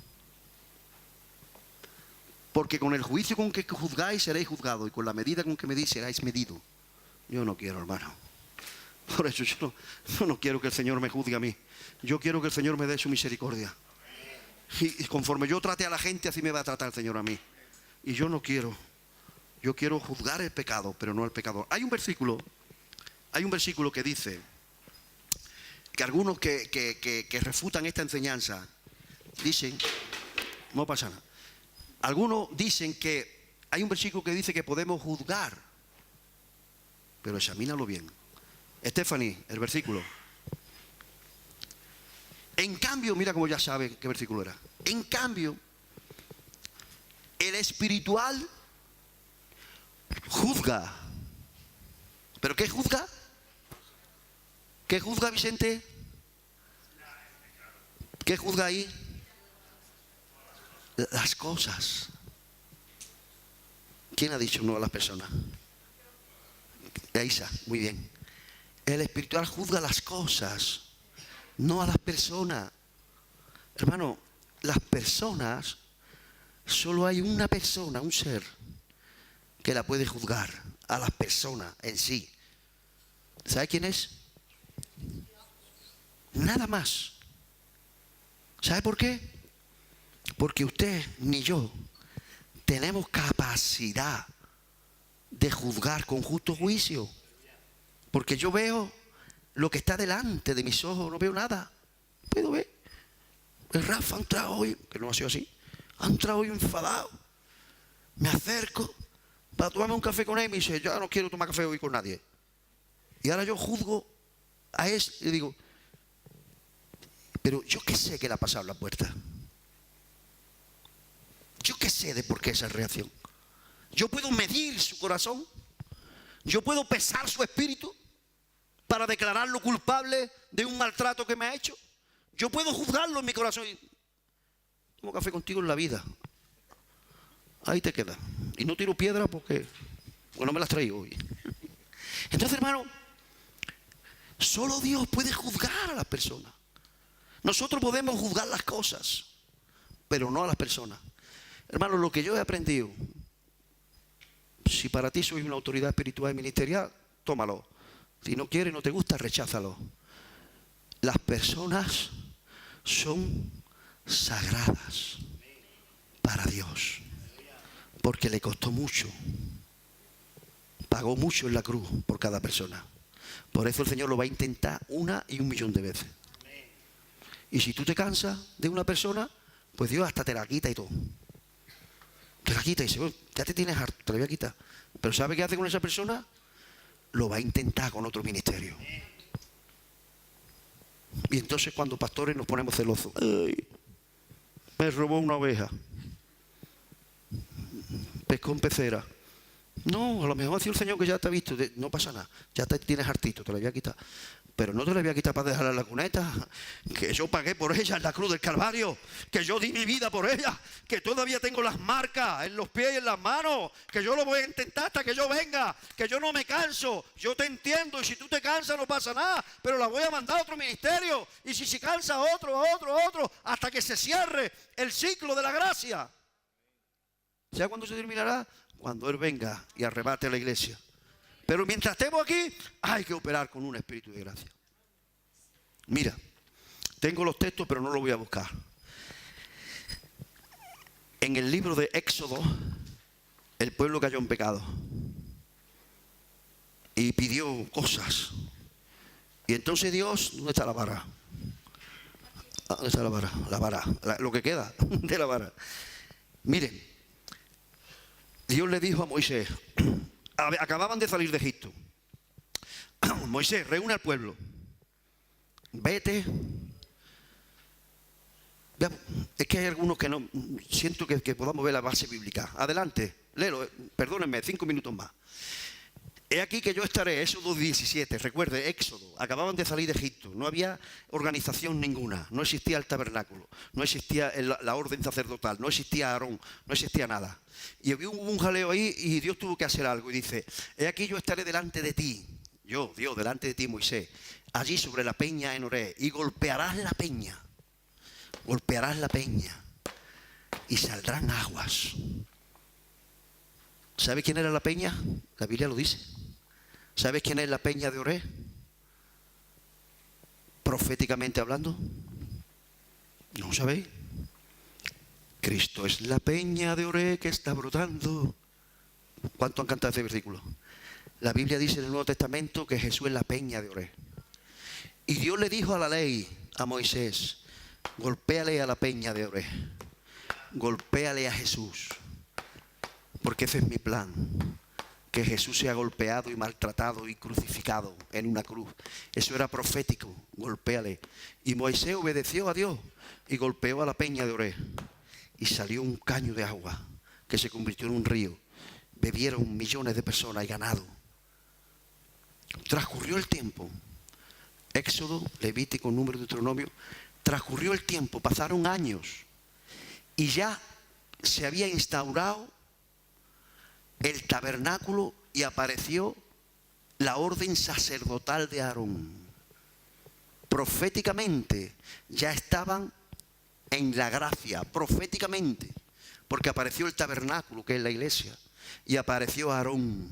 Porque con el juicio con que juzgáis seréis juzgados, y con la medida con que medís seráis medidos. Yo no quiero, hermano. Por eso yo no quiero que el Señor me juzgue a mí. Yo quiero que el Señor me dé su misericordia. Y conforme yo trate a la gente, así me va a tratar el Señor a mí. Y yo no quiero. Yo quiero juzgar el pecado, pero no al pecador. Hay un versículo que dice, que algunos que refutan esta enseñanza dicen, no pasa nada. Algunos dicen que hay un versículo que dice que podemos juzgar, pero examínalo bien. Stephanie, el versículo. En cambio, mira cómo ya sabe qué versículo era. En cambio, el espiritual juzga. ¿Pero qué juzga? ¿Qué juzga, Vicente? ¿Qué juzga ahí? Las cosas. ¿Quién ha dicho no a las personas? Isa, muy bien. El espiritual juzga las cosas, no a las personas. Hermano, las personas, solo hay una persona, un ser, que la puede juzgar, a las personas en sí. ¿Sabe quién es? Nada más. ¿Sabe por qué? Porque usted ni yo tenemos capacidad de juzgar con justo juicio. Porque yo veo lo que está delante de mis ojos, no veo nada. Puedo ver. El Rafa ha entrado hoy, que no ha sido así, ha entrado hoy enfadado. Me acerco para tomarme un café con él y me dice, yo no quiero tomar café hoy con nadie. Y ahora yo juzgo a él y digo, pero yo qué sé que le ha pasado en la puerta. Yo qué sé de por qué esa reacción. Yo puedo medir su corazón. Yo puedo pesar su espíritu para declararlo culpable de un maltrato que me ha hecho. Yo puedo juzgarlo en mi corazón. Tomo café contigo en la vida. Ahí te queda. Y no tiro piedra porque no me las traigo hoy. Entonces, hermano, solo Dios puede juzgar a las personas. Nosotros podemos juzgar las cosas, pero no a las personas. Hermano, lo que yo he aprendido, si para ti soy una autoridad espiritual y ministerial, tómalo. Si no quieres, no te gusta, recházalo. Las personas son sagradas para Dios, porque le costó mucho, pagó mucho en la cruz por cada persona. Por eso el Señor lo va a intentar 1 y 1.000.000 de veces. Y si tú te cansas de una persona, pues Dios hasta te la quita y todo. Te la quita y dice, bueno, ya te tienes harto, te la voy a quitar. Pero ¿sabe qué hace con esa persona? Lo va a intentar con otro ministerio. Y entonces cuando pastores nos ponemos celosos, ay, me robó una oveja, pescó en pecera. No, a lo mejor ha sido el Señor que ya te ha visto, no pasa nada, ya te tienes hartito, te la voy a quitar. Pero no te la voy a quitar para dejarla en la cuneta, que yo pagué por ella en la cruz del Calvario, que yo di mi vida por ella, que todavía tengo las marcas en los pies y en las manos, que yo lo voy a intentar hasta que yo venga, que yo no me canso. Yo te entiendo, y si tú te cansas no pasa nada, pero la voy a mandar a otro ministerio, y si se cansa otro, hasta que se cierre el ciclo de la gracia. ¿Sabe cuándo se terminará? Cuando Él venga y arrebate a la iglesia. Pero mientras estemos aquí, hay que operar con un espíritu de gracia. Mira, tengo los textos, pero no los voy a buscar. En el libro de Éxodo, el pueblo cayó en pecado y pidió cosas. Y entonces Dios, ¿dónde está la vara? ¿Dónde está la vara? La vara, lo que queda de la vara. Miren, Dios le dijo a Moisés, acababan de salir de Egipto. Moisés, reúne al pueblo. Vete. Es que hay algunos que no siento que podamos ver la base bíblica. Adelante, léelo, perdónenme, 5 minutos más. He aquí que yo estaré, Éxodo 17, recuerde, Éxodo, acababan de salir de Egipto, no había organización ninguna, no existía el tabernáculo, no existía la orden sacerdotal, no existía Aarón, no existía nada. Y hubo un jaleo ahí y Dios tuvo que hacer algo y dice, he aquí yo estaré delante de ti, yo, Dios, delante de ti, Moisés, allí sobre la peña en Horeb, y golpearás la peña y saldrán aguas. ¿Sabe quién era la peña? La Biblia lo dice. ¿Sabes quién es la peña de Horeb? Proféticamente hablando. ¿No sabéis? Cristo es la peña de Horeb que está brotando. ¿Cuánto han cantado ese versículo? La Biblia dice en el Nuevo Testamento que Jesús es la peña de Horeb. Y Dios le dijo a la ley, a Moisés, golpéale a la peña de Oré, golpéale a Jesús, porque ese es mi plan, que Jesús sea golpeado y maltratado y crucificado en una cruz. Eso era profético, golpéale. Y Moisés obedeció a Dios y golpeó a la peña de Oré, y salió un caño de agua que se convirtió en un río. Bebieron millones de personas y ganado. Transcurrió el tiempo. Éxodo, Levítico, Número, Deuteronomio. Transcurrió el tiempo, pasaron años y ya se había instaurado el tabernáculo y apareció la orden sacerdotal de Aarón. Proféticamente ya estaban en la gracia, proféticamente, porque apareció el tabernáculo, que es la iglesia, y apareció Aarón,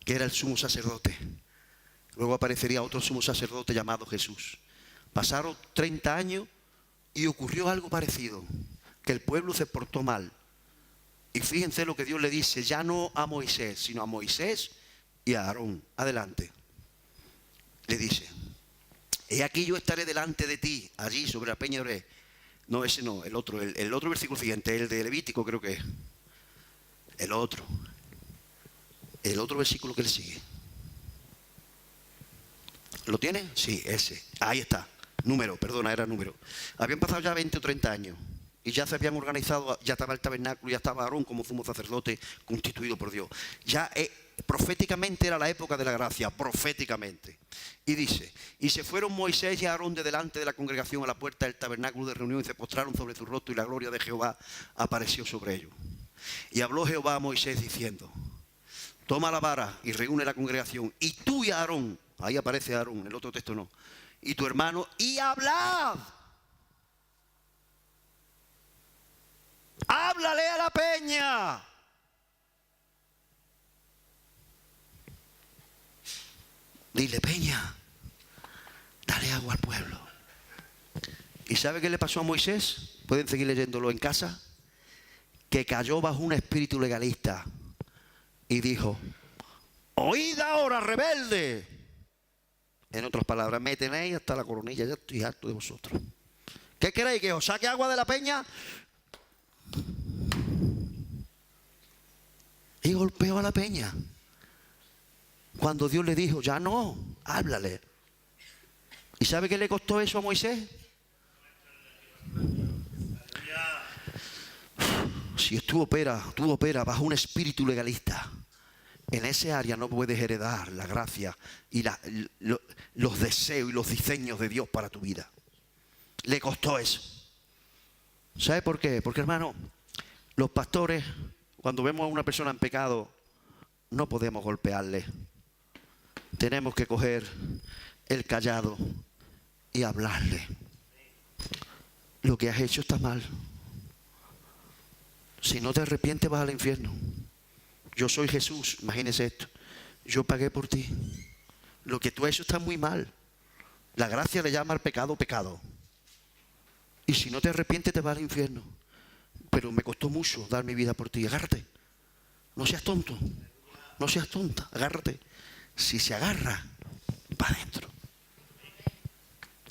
que era el sumo sacerdote. Luego aparecería otro sumo sacerdote llamado Jesús. Pasaron 30 años y ocurrió algo parecido, que el pueblo se portó mal. Y fíjense lo que Dios le dice, ya no a Moisés, sino a Moisés y a Aarón. Adelante. Le dice, he aquí yo estaré delante de ti, allí sobre la peña de Oré. No, ese no, el otro versículo siguiente, el de Levítico creo que es. El otro versículo que le sigue. ¿Lo tiene? Sí, ese. Ahí está. Era número. Habían pasado ya 20 o 30 años y ya se habían organizado, ya estaba el tabernáculo, ya estaba Aarón como sumo sacerdote constituido por Dios. Ya proféticamente era la época de la gracia, proféticamente. Y dice, y se fueron Moisés y Aarón de delante de la congregación a la puerta del tabernáculo de reunión y se postraron sobre su rostro y la gloria de Jehová apareció sobre ellos. Y habló Jehová a Moisés diciendo, toma la vara y reúne la congregación, y tú y Aarón, ahí aparece Aarón, en el otro texto no, y tu hermano, y hablad. Háblale a la peña. Dile, peña, dale agua al pueblo. ¿Y sabe qué le pasó a Moisés? Pueden seguir leyéndolo en casa. Que cayó bajo un espíritu legalista y dijo, oíd ahora, rebelde. En otras palabras, me tenéis hasta la coronilla, ya estoy harto de vosotros. ¿Qué queréis? ¿Que os saque agua de la peña? Y golpeó a la peña. Cuando Dios le dijo, ya no, háblale. ¿Y sabe qué le costó eso a Moisés? Si tú operas bajo un espíritu legalista, en ese área no puedes heredar la gracia y los deseos y los diseños de Dios para tu vida. Le costó eso. ¿Sabe por qué? Porque, hermano, los pastores, cuando vemos a una persona en pecado, no podemos golpearle. Tenemos que coger el callado y hablarle. Lo que has hecho está mal. Si no te arrepientes vas al infierno. Yo soy Jesús, imagínese esto. Yo pagué por ti. Lo que tú has hecho está muy mal. La gracia le llama al pecado, pecado. Y si no te arrepientes te vas al infierno. Pero me costó mucho dar mi vida por ti. Agárrate. No seas tonto. No seas tonta. Agárrate. Si se agarra, va adentro.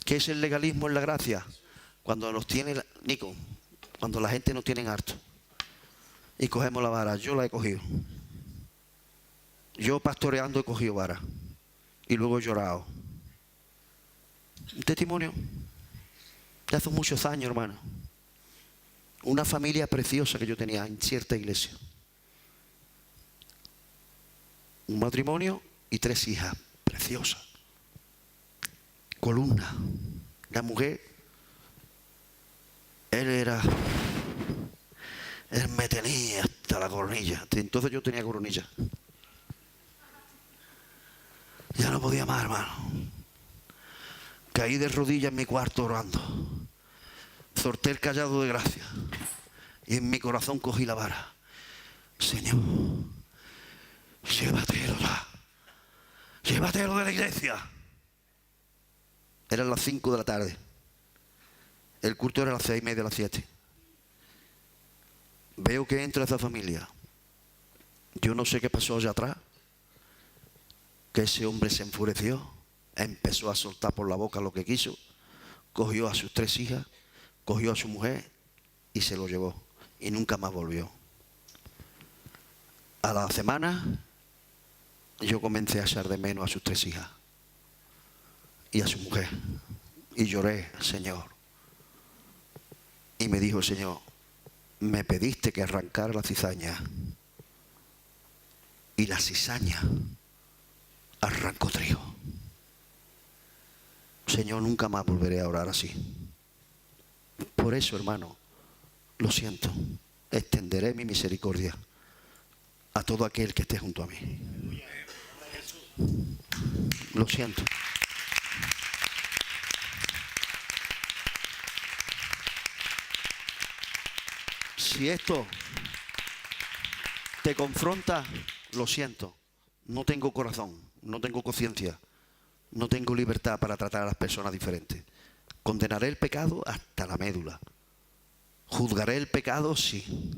¿Qué es el legalismo en la gracia? Cuando nos tiene, Nico, cuando la gente nos tiene harto. Y cogemos la vara. Yo la he cogido. Yo pastoreando he cogido vara. Y luego he llorado. Un testimonio de hace muchos años, hermano. Una familia preciosa que yo tenía en cierta iglesia. Un matrimonio y 3 hijas preciosas. Columna. La mujer, él me tenía hasta la coronilla. Entonces yo tenía coronilla. Ya no podía más, hermano. Caí de rodillas en mi cuarto orando. Solté el callado de gracia. Y en mi corazón cogí la vara. Señor, llévatelo ya. Llévatelo de la iglesia. Eran las 5 de la tarde. El culto era a las 6:30, a las 7. Veo que entra esa familia. Yo no sé qué pasó allá atrás. Que ese hombre se enfureció empezó a soltar por la boca lo que quiso, cogió a sus 3 hijas, cogió a su mujer y se lo llevó. Y nunca más volvió. A la semana yo comencé a echar de menos a sus 3 hijas y a su mujer. Y lloré, Señor. Y me dijo el Señor, me pediste que arrancara la cizaña. Y la cizaña arrancó trigo. Señor, nunca más volveré a orar así. Por eso, hermano, lo siento, extenderé mi misericordia a todo aquel que esté junto a mí. Lo siento. Si esto te confronta, lo siento. No tengo corazón, no tengo conciencia, no tengo libertad para tratar a las personas diferentes. Condenaré el pecado hasta la médula. Juzgaré el pecado, sí.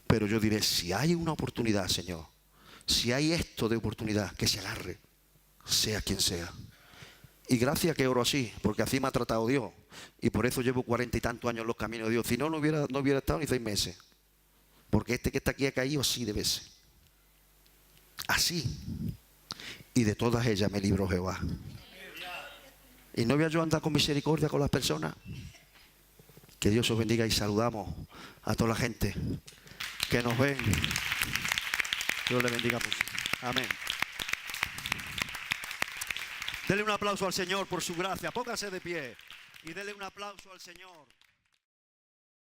Pero yo diré, si hay una oportunidad, Señor, si hay esto de oportunidad, que se agarre, sea quien sea. Y gracias que oro así, porque así me ha tratado Dios. Y por eso llevo 40 y tantos años en los caminos de Dios. Si no, no hubiera estado ni 6 meses. Porque este que está aquí ha caído así de veces. Así. Y de todas ellas me libró Jehová. Y no voy a yo andar con misericordia con las personas. Que Dios os bendiga y saludamos a toda la gente que nos ven. Dios le bendiga mucho. Amén. Dele un aplauso al Señor por su gracia. Póngase de pie y dele un aplauso al Señor.